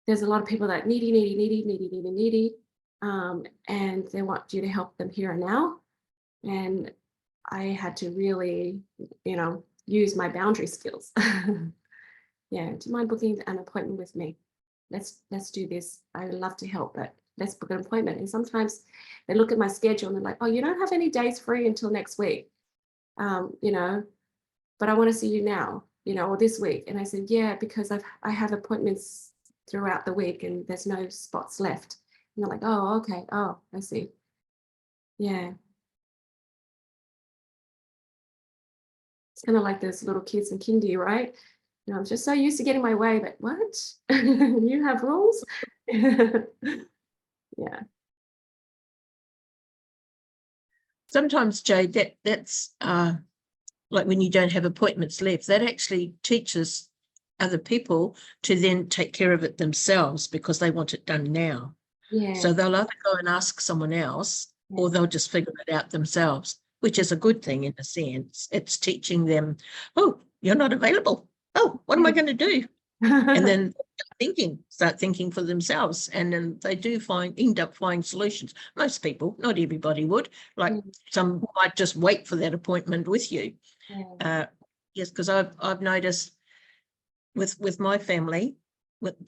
there's a lot of people that needy, and they want you to help them here and now. And I had to really, you know, use my boundary skills. Yeah, do you mind booking an appointment with me? Let's do this. I would love to help, but let's book an appointment. And sometimes they look at my schedule and they're like, oh, you don't have any days free until next week, you know, but I want to see you now, you know, or this week. And I said, yeah, because I have appointments throughout the week and there's no spots left. And they're like, oh, okay. Oh, I see. Yeah. It's kind of like those little kids in kindy, right? You know, I'm just so used to getting my way, but what? You have rules? Yeah. Sometimes, Jade, that's like when you don't have appointments left, that actually teaches other people to then take care of it themselves because they want it done now. Yeah. So they'll either go and ask someone else or they'll just figure it out themselves, which is a good thing in a sense. It's teaching them, oh, you're not available. Oh, what am I going to do? And then start thinking for themselves. And then they do end up finding solutions. Most people, not everybody would. Like some might just wait for that appointment with you. Yes, because I've noticed with my family,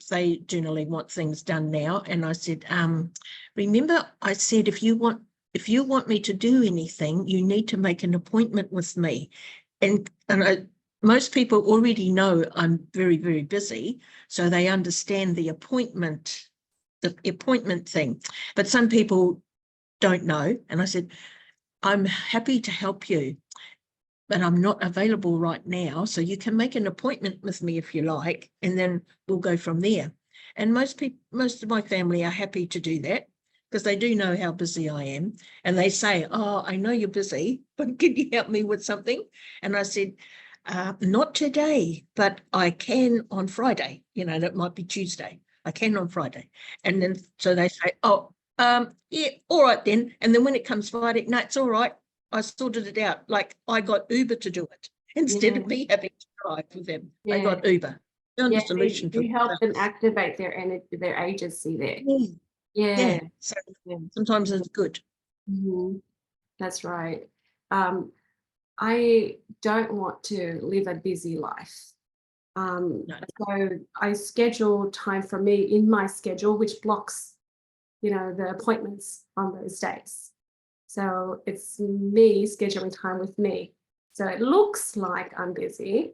they generally want things done now. And I said, remember, I said, if you want me to do anything, you need to make an appointment with me. And most people already know I'm very, very busy, so they understand the appointment thing. But some people don't know. And I said, I'm happy to help you, but I'm not available right now. So you can make an appointment with me if you like, and then we'll go from there. And most of my family are happy to do that because they do know how busy I am. And they say, oh, I know you're busy, but can you help me with something? And I said, not today, but I can on Friday. You know, that might be Tuesday. I can on Friday. And then so they say, oh, yeah, all right then. And then when it comes Friday, no, it's all right. I sorted it out. Like I got Uber to do it instead of me having to drive with them. I got Uber. Found a solution for you help them activate their agency there. Yeah. So sometimes it's good. That's right. I don't want to live a busy life. No. So I schedule time for me in my schedule, which blocks, you know, the appointments on those days. So it's me scheduling time with me. So it looks like I'm busy,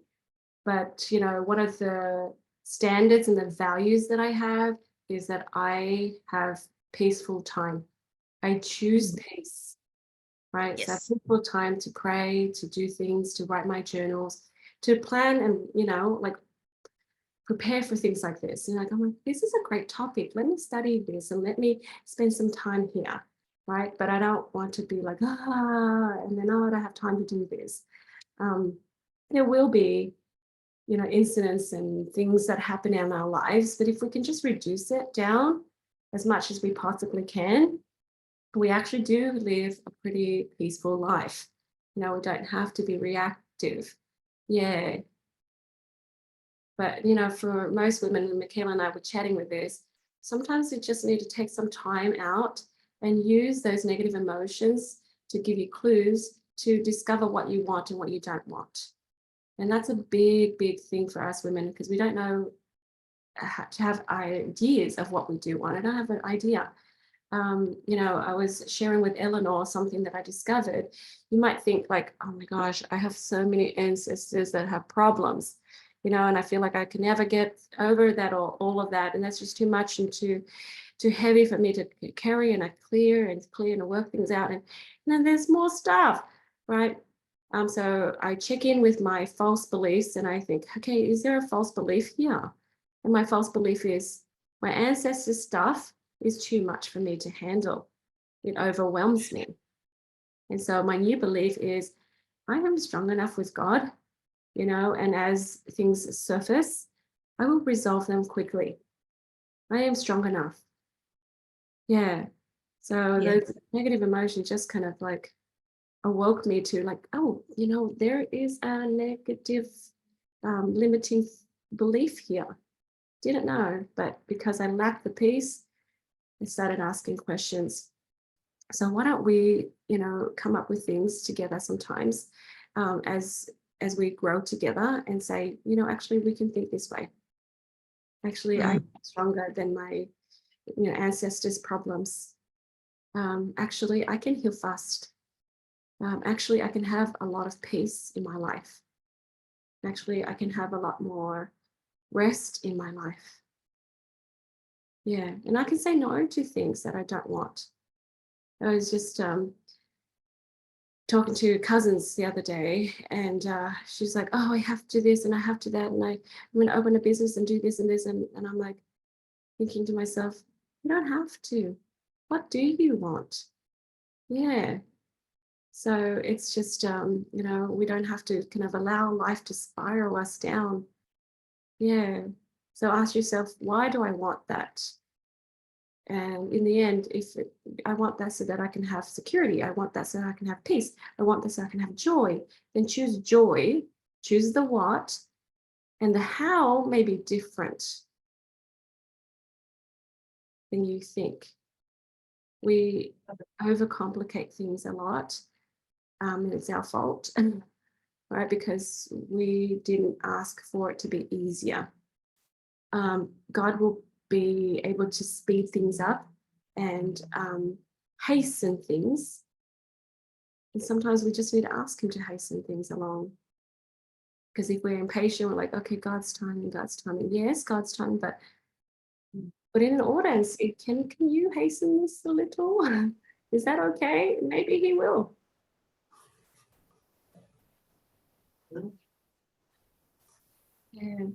but, you know, what are the standards and the values that I have is that I have peaceful time. I choose peace, right? So I have Yes. peaceful time to pray, to do things, to write my journals, to plan and, like prepare for things like this. And I'm like, this is a great topic. Let me study this and let me spend some time here, right? But I don't want to be like, and then, I don't have time to do this. There will be, incidents and things that happen in our lives, but if we can just reduce it down as much as we possibly can, we actually do live a pretty peaceful life. We don't have to be reactive. Yeah. But, for most women, and Michaela and I were chatting with this, sometimes you just need to take some time out and use those negative emotions to give you clues to discover what you want and what you don't want. And that's a big, big thing for us women, because we don't know how to have ideas of what we do want. I don't have an idea. I was sharing with Eleanor something that I discovered. You might think like, oh my gosh, I have so many ancestors that have problems, and I feel like I can never get over that or all of that. And that's just too much and too heavy for me to carry, and I clear and work things out. And then there's more stuff, right? So I check in with my false beliefs and I think, okay, is there a false belief here? And my false belief is my ancestors' stuff is too much for me to handle. It overwhelms me. And so my new belief is I am strong enough with God, and as things surface, I will resolve them quickly. I am strong enough. Yeah. So Yeah. those negative emotions just kind of like awoke me to like, oh, there is a negative limiting belief here. Didn't know, but because I lacked the peace, I started asking questions. So why don't we, come up with things together sometimes, as we grow together and say, actually we can think this way. Actually, I'm stronger than my, ancestors' problems. Actually, I can heal fast. Actually, I can have a lot of peace in my life. Actually, I can have a lot more rest in my life. Yeah, and I can say no to things that I don't want. I was just talking to cousins the other day, and she's like, oh, I have to do this and I have to that, and I'm going to open a business and do this and this. And I'm like thinking to myself, you don't have to. What do you want? Yeah. So it's just, we don't have to kind of allow life to spiral us down. Yeah. So ask yourself, why do I want that? And in the end, I want that so that I can have security, I want that so I can have peace, I want that so I can have joy, then choose joy, choose the what, and the how may be different than you think. We overcomplicate things a lot, and it's our fault, right? Because we didn't ask for it to be easier. God will be able to speed things up and hasten things. And sometimes we just need to ask him to hasten things along. Because if we're impatient, we're like, okay, God's timing, God's timing. Yes, God's timing, but put in an order and say, can you hasten this a little? Is that okay? Maybe he will. Yeah.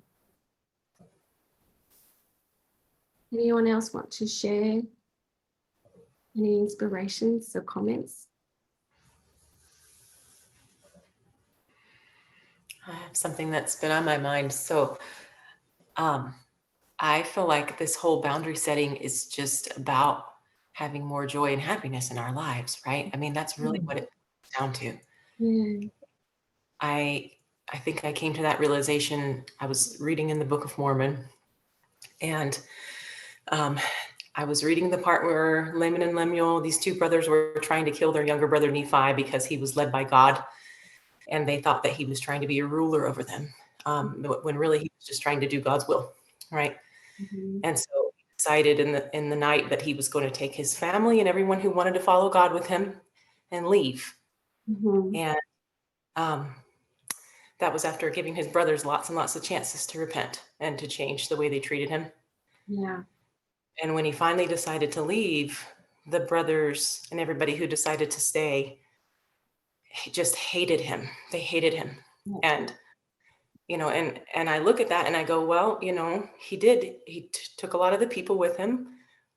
Anyone else want to share any inspirations or comments? I have something that's been on my mind. So I feel like this whole boundary setting is just about having more joy and happiness in our lives, right? I mean, that's really what it comes down to. Yeah. I think I came to that realization. I was reading in the Book of Mormon, and I was reading the part where Laman and Lemuel, these two brothers, were trying to kill their younger brother Nephi because he was led by God, and they thought that he was trying to be a ruler over them, when really he was just trying to do God's will, right? Mm-hmm. And so he decided in the night that he was going to take his family and everyone who wanted to follow God with him and leave. Mm-hmm. And that was after giving his brothers lots and lots of chances to repent and to change the way they treated him. Yeah. And when he finally decided to leave, the brothers and everybody who decided to stay just hated him. They hated him. Yeah. And, you know, and I look at that and I go, well, you know, he took a lot of the people with him,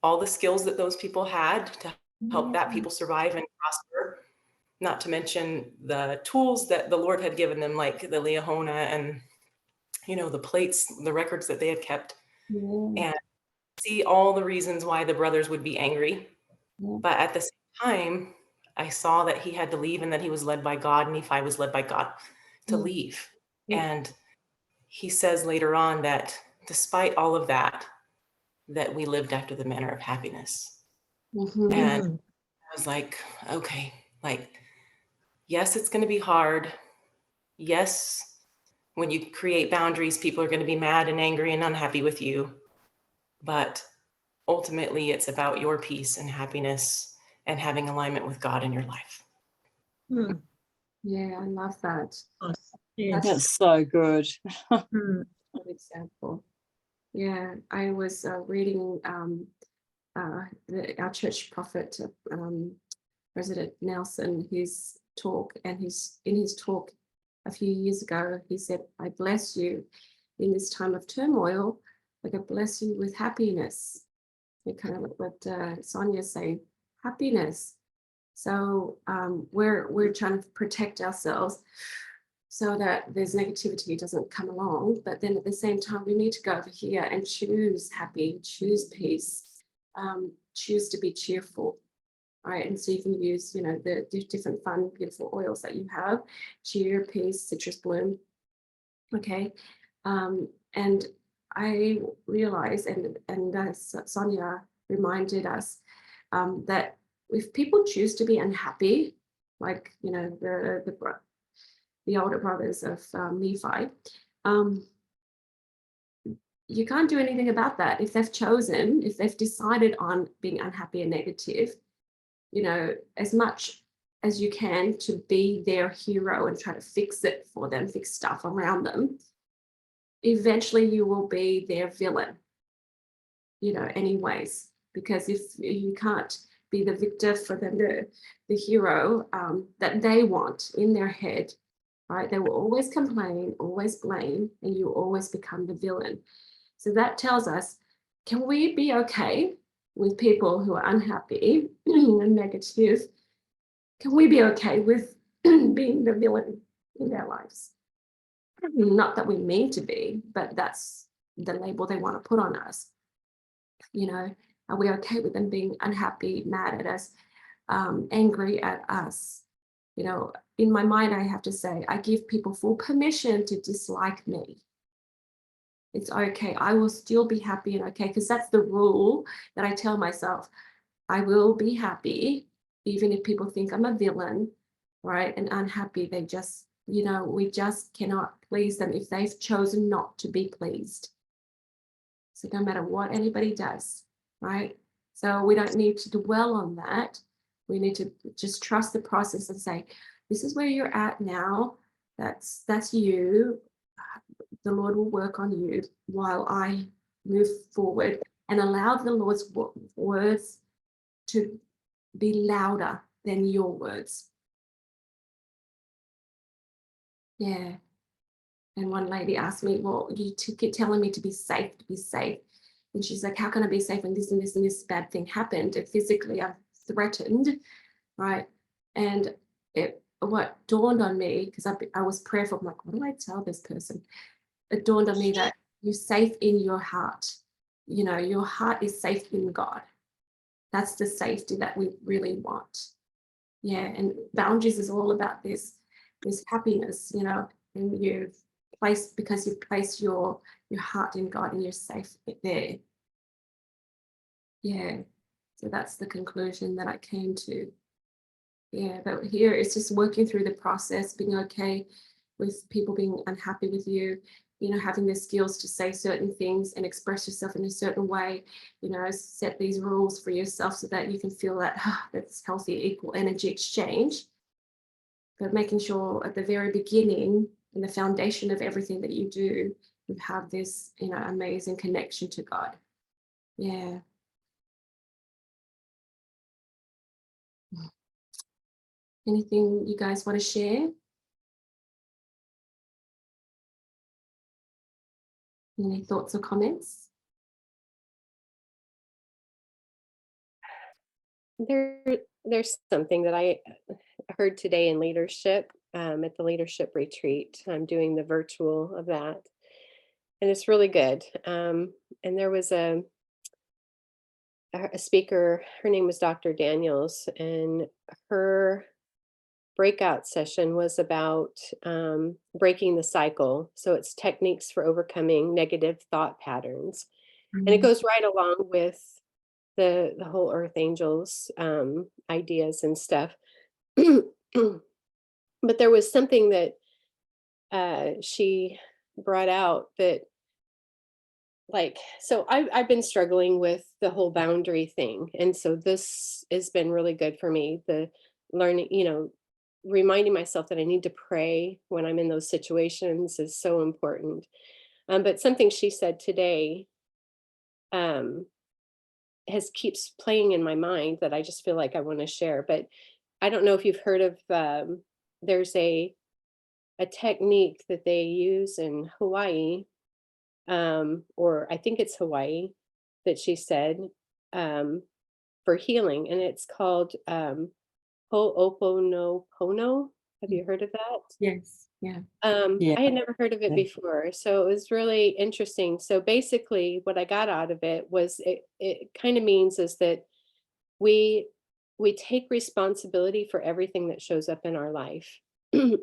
all the skills that those people had to help that people survive and prosper, not to mention the tools that the Lord had given them, like the Liahona and, you know, the plates, the records that they had kept. Yeah. And see all the reasons why the brothers would be angry. Yeah. But at the same time, I saw that he had to leave and that he was led by God, and Nephi was led by God to Mm. leave. Yeah. And he says later on that despite all of that, that we lived after the manner of happiness. Mhm. And I was like, okay, like, yes, it's going to be hard. Yes, when you create boundaries, people are going to be mad and angry and unhappy with you. But ultimately, it's about your peace and happiness and having alignment with God in your life. Mm. Yeah, I love that. Yeah. That's so good. Mm. Good example. Yeah, I was reading our church prophet, President Nelson, his talk, and in his talk a few years ago, he said, "I bless you in this time of turmoil, like I bless you with happiness." It kind of like what Sonia's saying, happiness. So we're trying to protect ourselves so that there's negativity doesn't come along. But then at the same time, we need to go over here and choose happy, choose peace, choose to be cheerful. Right. And so you can use, you know, the different fun, beautiful oils that you have, cheer, peace, citrus bloom. Okay. And I realized, and Sonia reminded us that if people choose to be unhappy, like, you know, the older brothers of Nephi, you can't do anything about that. If they've decided on being unhappy and negative, you know, as much as you can to be their hero and try to fix it for them, fix stuff around them, eventually you will be their villain, you know, anyways, because if you can't be the victor for them, the hero that they want in their head, right? They will always complain, always blame, and you always become the villain. So that tells us, can we be okay with people who are unhappy and negative? Can we be okay with being the villain in their lives? Not that we mean to be, but that's the label they want to put on us. You know, are we okay with them being unhappy, mad at us, angry at us? You know, in my mind, I have to say, I give people full permission to dislike me. It's okay. I will still be happy and okay, because that's the rule that I tell myself. I will be happy, even if people think I'm a villain, right? And unhappy. They just, you know, we just cannot please them if they've chosen not to be pleased. So no matter what anybody does, right? So we don't need to dwell on that. We need to just trust the process and say, this is where you're at now. That's you. The Lord will work on you while I move forward and allow the Lord's words to be louder than your words. Yeah. And one lady asked me, well, you keep telling me to be safe, to be safe. And she's like, how can I be safe when this and this and this bad thing happened? And physically, I'm threatened, right? And what dawned on me, because I was prayerful, I'm like, what do I tell this person? It dawned on me that you're safe in your heart. You know, your heart is safe in God. That's the safety that we really want. Yeah, and boundaries is all about this happiness, you know, and because you've placed your heart in God and you're safe there. Yeah, so that's the conclusion that I came to. Yeah, but here it's just working through the process, being okay with people being unhappy with you, you know, having the skills to say certain things and express yourself in a certain way, you know, set these rules for yourself so that you can feel that that's healthy, equal energy exchange. But making sure at the very beginning and the foundation of everything that you do, you have this, amazing connection to God. Yeah. Anything you guys want to share? Any thoughts or comments? There's something that I heard today in leadership at the leadership retreat. I'm doing the virtual of that, and it's really good. And there was a speaker. Her name was Dr. Daniels, and her breakout session was about breaking the cycle. So it's techniques for overcoming negative thought patterns, and it goes right along with the whole Earth Angels ideas and stuff. But there was something that she brought out that, like, so I've been struggling with the whole boundary thing, and so this has been really good for me. The learning, reminding myself that I need to pray when I'm in those situations is so important. But something she said today um, keeps playing in my mind that I just feel like I want to share. But I don't know if you've heard of there's a technique that they use in Hawaii, or I think it's Hawaii, that she said, for healing, and it's called Ho'oponopono. Have you heard of that? Yes. Yeah. Yeah. I had never heard of it Yeah. before, so it was really interesting. So basically, what I got out of it was it kind of means is that we take responsibility for everything that shows up in our life. And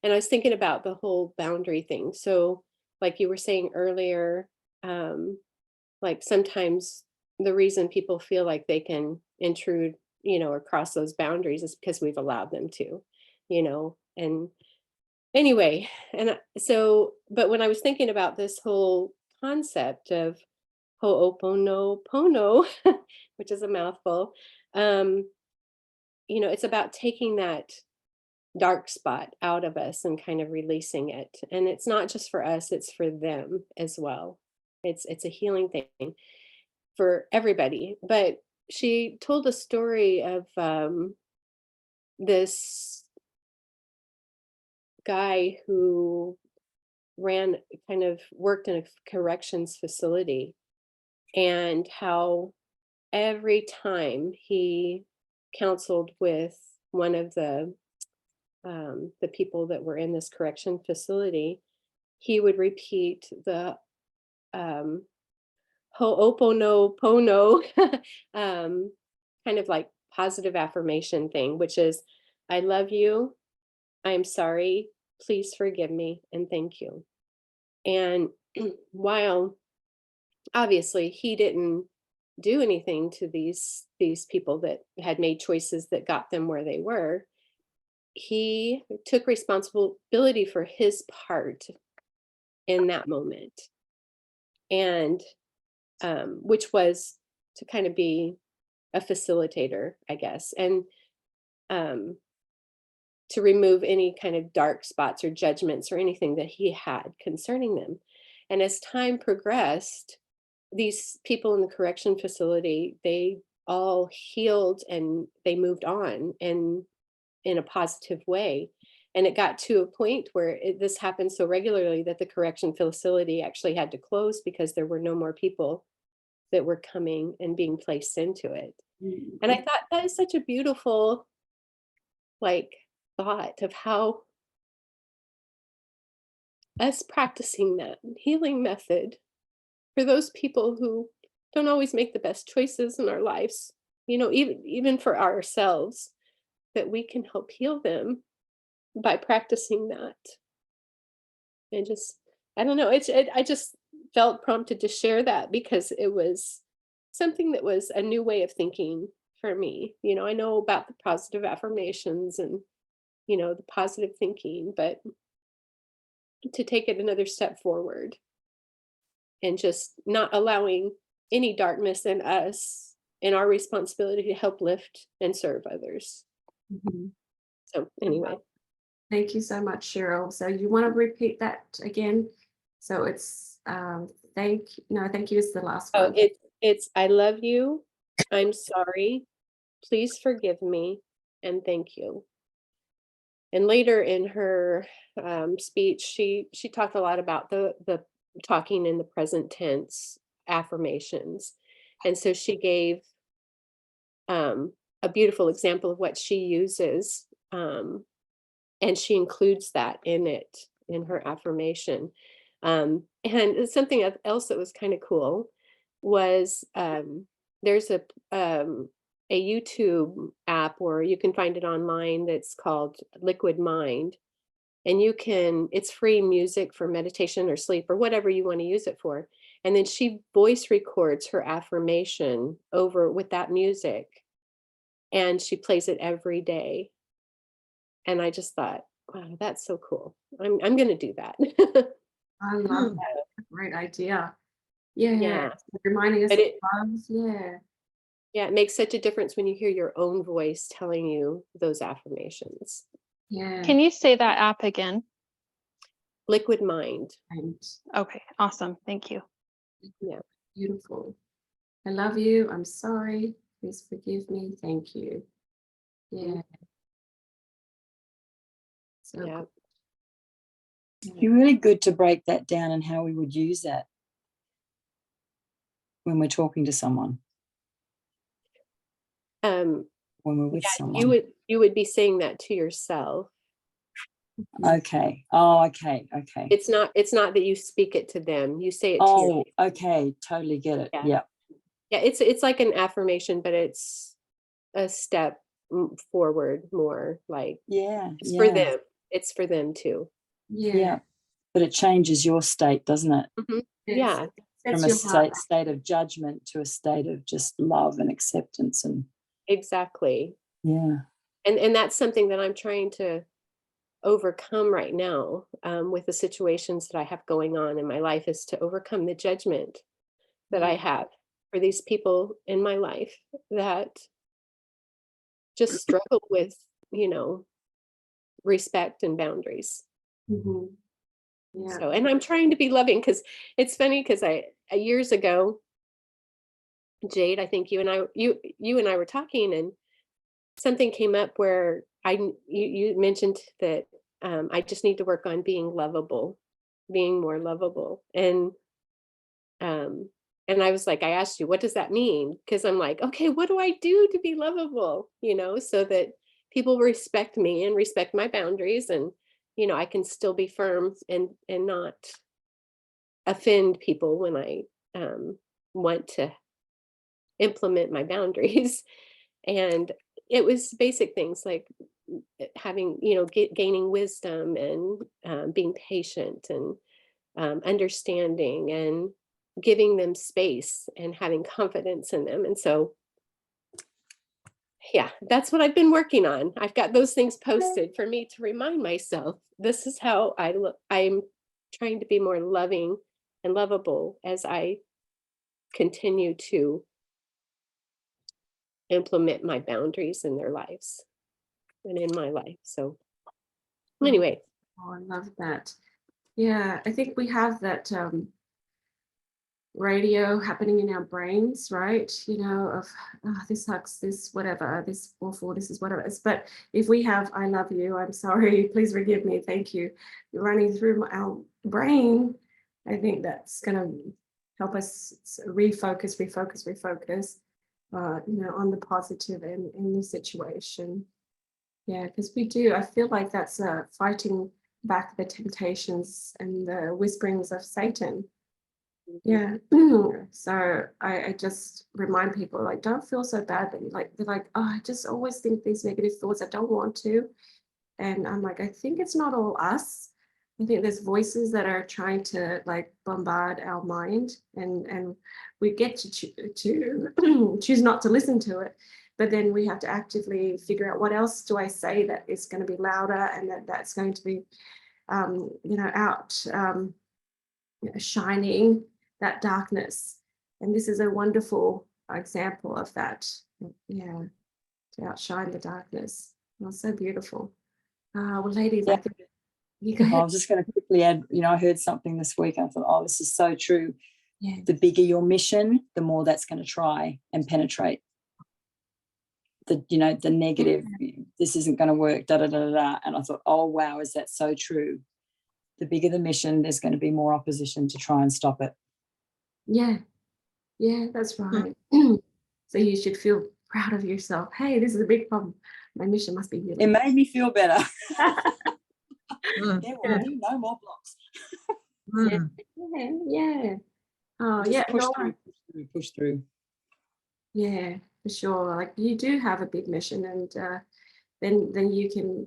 I was thinking about the whole boundary thing. So, like you were saying earlier, like sometimes the reason people feel like they can intrude, or cross those boundaries is because we've allowed them to, and anyway, so, but when I was thinking about this whole concept of Ho'oponopono, which is a mouthful, it's about taking that dark spot out of us and kind of releasing it. And it's not just for us, it's for them as well. It's a healing thing for everybody. But she told a story of this guy who worked in a corrections facility, and how every time he counseled with one of the people that were in this correction facility, he would repeat the Ho'oponopono kind of like positive affirmation thing, which is, I love you, I'm sorry, please forgive me, and thank you. And while obviously he didn't do anything to these people that had made choices that got them where they were, he took responsibility for his part in that moment, and which was to kind of be a facilitator, I guess, and to remove any kind of dark spots or judgments or anything that he had concerning them. And as time progressed, these people in the correction facility, they all healed and they moved on, and in a positive way. And it got to a point where this happened so regularly that the correction facility actually had to close because there were no more people that were coming and being placed into it. And I thought that is such a beautiful, like, thought of how us practicing that healing method for those people who don't always make the best choices in our lives, even for ourselves, that we can help heal them by practicing that. And just, I don't know, I just felt prompted to share that because it was something that was a new way of thinking for me. I know about the positive affirmations and, the positive thinking, but to take it another step forward and just not allowing any darkness in us and our responsibility to help lift and serve others. Mhm. So anyway. Thank you so much, Cheryl. So you want to repeat that again? So it's thank you is the last Oh, one. it's I love you. I'm sorry. Please forgive me and thank you. And later in her speech, she talked a lot about the talking in the present tense affirmations, and so she gave a beautiful example of what she uses, and she includes that in it in her affirmation. And something else that was kind of cool was there's a YouTube app, or you can find it online, that's called Liquid Mind. And it's free music for meditation or sleep or whatever you want to use it for. And then she voice records her affirmation over with that music, and she plays it every day. And I just thought, wow, that's so cool. I'm going to do that. I love that. Great idea. Yeah. Yeah. Reminding us But of it, love. Yeah. yeah, it makes such a difference when you hear your own voice telling you those affirmations. Yeah. Can you say that app again? Liquid Mind. And Okay, awesome. Thank you. Yeah. beautiful. I love you. I'm sorry. Please forgive me. Thank you. Yeah. So Yeah. It'd be really good to break that down and how we would use that when we're talking to someone, when we're with someone. You would be saying that to yourself. Okay. Oh, okay. It's not that you speak it to them. You say it to Oh, okay. Totally get it. Yeah. Yeah, it's like an affirmation, but it's a step forward more, like Yeah. it's for them. It's for them too. Yeah. But it changes your state, doesn't it? Mhm. Yeah. From a state of judgment to a state of just love and acceptance. And Exactly. yeah. And that's something that I'm trying to overcome right now, with the situations that I have going on in my life, is to overcome the judgment that I have for these people in my life that just struggle with, respect and boundaries. Mhm. Yeah. So, and I'm trying to be loving, because it's funny, because years ago, Jade, I think you and I were talking, and something came up where you mentioned that I just need to work on being lovable, being more lovable, um, and I was like, I asked you, what does that mean? Because I'm like, okay, what do I do to be lovable? So that people respect me and respect my boundaries, and I can still be firm and not offend people when I want to implement my boundaries. And it was basic things like having, gaining wisdom, and being patient, and understanding, and giving them space, and having confidence in them. And so, yeah, that's what I've been working on. I've got those things posted for me to remind myself, this is how I look. I'm trying to be more loving and lovable as I continue to implement my boundaries in their lives and in my life. So anyway. Oh, I love that. Yeah, I think we have that radio happening in our brains, right? Of this sucks, this whatever, this awful, this is whatever. But if we have I love you, I'm sorry, please forgive me, thank you, running through our brain, I think that's going to help us refocus, on the positive in the situation. Yeah, because I feel like that's fighting back the temptations and the whisperings of Satan. Yeah. So I just remind people, like, don't feel so bad that they're like, oh, I just always think these negative thoughts. I don't want to. And I'm like, I think it's not all us. I think there's voices that are trying to bombard our mind, and we get to choose not to listen to it. But then we have to actively figure out, what else do I say that is going to be louder, and that's going to be, out shining that darkness. And this is a wonderful example of that. Yeah, to outshine the darkness. Well, so beautiful. Well, ladies, Yeah. I think you go I ahead. was just going to quickly add, I heard something this week and I thought, oh, this is so true. Yeah. The bigger your mission, the more that's going to try and penetrate. The negative, this isn't going to work, da da da da da. And I thought, oh wow, is that so true? The bigger the mission, there's going to be more opposition to try and stop it. Yeah, that's right. So you should feel proud of yourself. Hey, this is a big problem. My mission must be healing. It made me feel better. Mm, There will be no more blocks. mm. Yeah. Oh, Just yeah. push no, through, push through. Yeah, for sure. Like you do have a big mission, and then you can,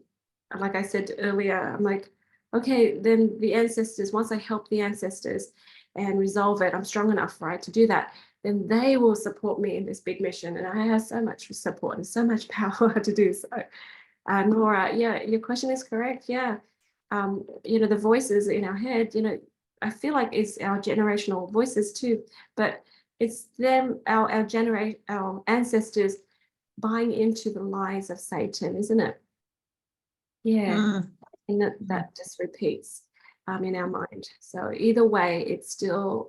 like I said earlier, I'm like, okay, then the ancestors. Once I help the ancestors and resolve it, I'm strong enough, right, to do that. Then they will support me in this big mission, and I have so much support and so much power to do so. Nora, yeah, your question is correct. Yeah, the voices in our head, I feel like it's our generational voices too, but it's them, our ancestors buying into the lies of Satan, isn't it? Yeah, Mm. and that just repeats in our mind. So either way, it's still,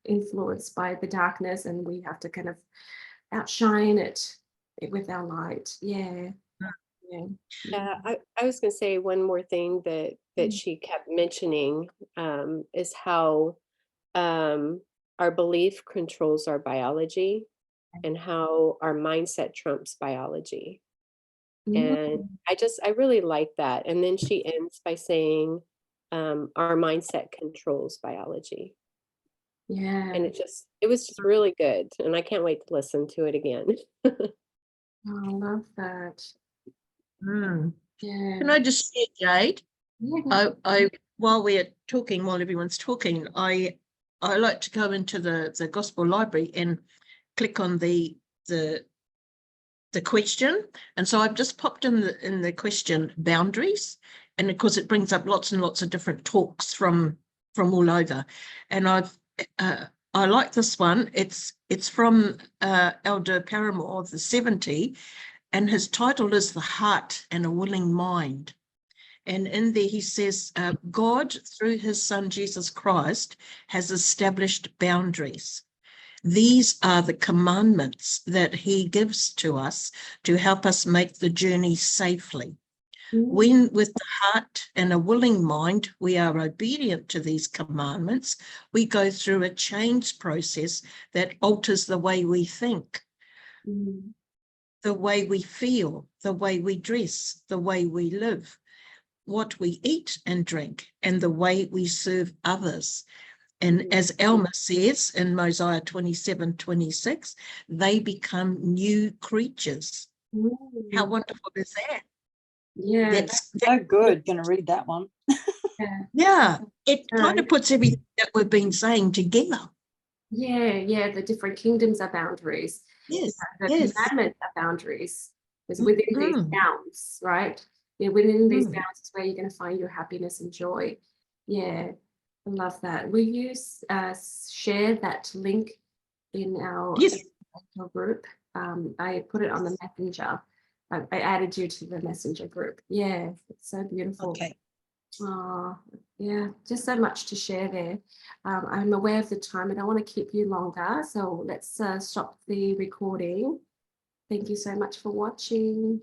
influenced by the darkness, and we have to kind of outshine it with our light. Yeah. Yeah. Yeah, I was going to say one more thing that Mm. she kept mentioning is how our belief controls our biology and how our mindset trumps biology. And I really like that. And then she ends by saying our mindset controls biology. Yeah. And it was just really good. And I can't wait to listen to it again. Oh, I love that. Mm. Yeah. Can I just say, Jade? Yeah. I while we're talking, while everyone's talking, I like to go into the gospel library and click on the question, and so I've just popped in the question boundaries, and of course it brings up lots and lots of different talks from all over, and I like this one. It's from Elder Paramore of the 70, and his title is The Heart and a Willing Mind. And in there he says, God, through his son, Jesus Christ, has established boundaries. These are the commandments that he gives to us to help us make the journey safely. When with the heart and a willing mind, we are obedient to these commandments, we go through a change process that alters the way we think, the way we feel, the way we dress, the way we live, what we eat and drink, and the way we serve others. And as Alma says in Mosiah 27:26, they become new creatures. How wonderful is that? Yeah. That's So good. Going to read that one. yeah. It kind of puts everything that we've been saying together. Yeah. The different kingdoms are boundaries. Yes. The Yes. commandments are boundaries. Because within these bounds, right? Yeah, within these bounds is where you're going to find your happiness and joy. Yeah, I love that. Will you share that link in our group? I put it on the messenger. I added you to the messenger group. Yeah, it's so beautiful. Okay. Oh, yeah, just so much to share there. I'm aware of the time. I don't want to keep you longer, so let's stop the recording. Thank you so much for watching.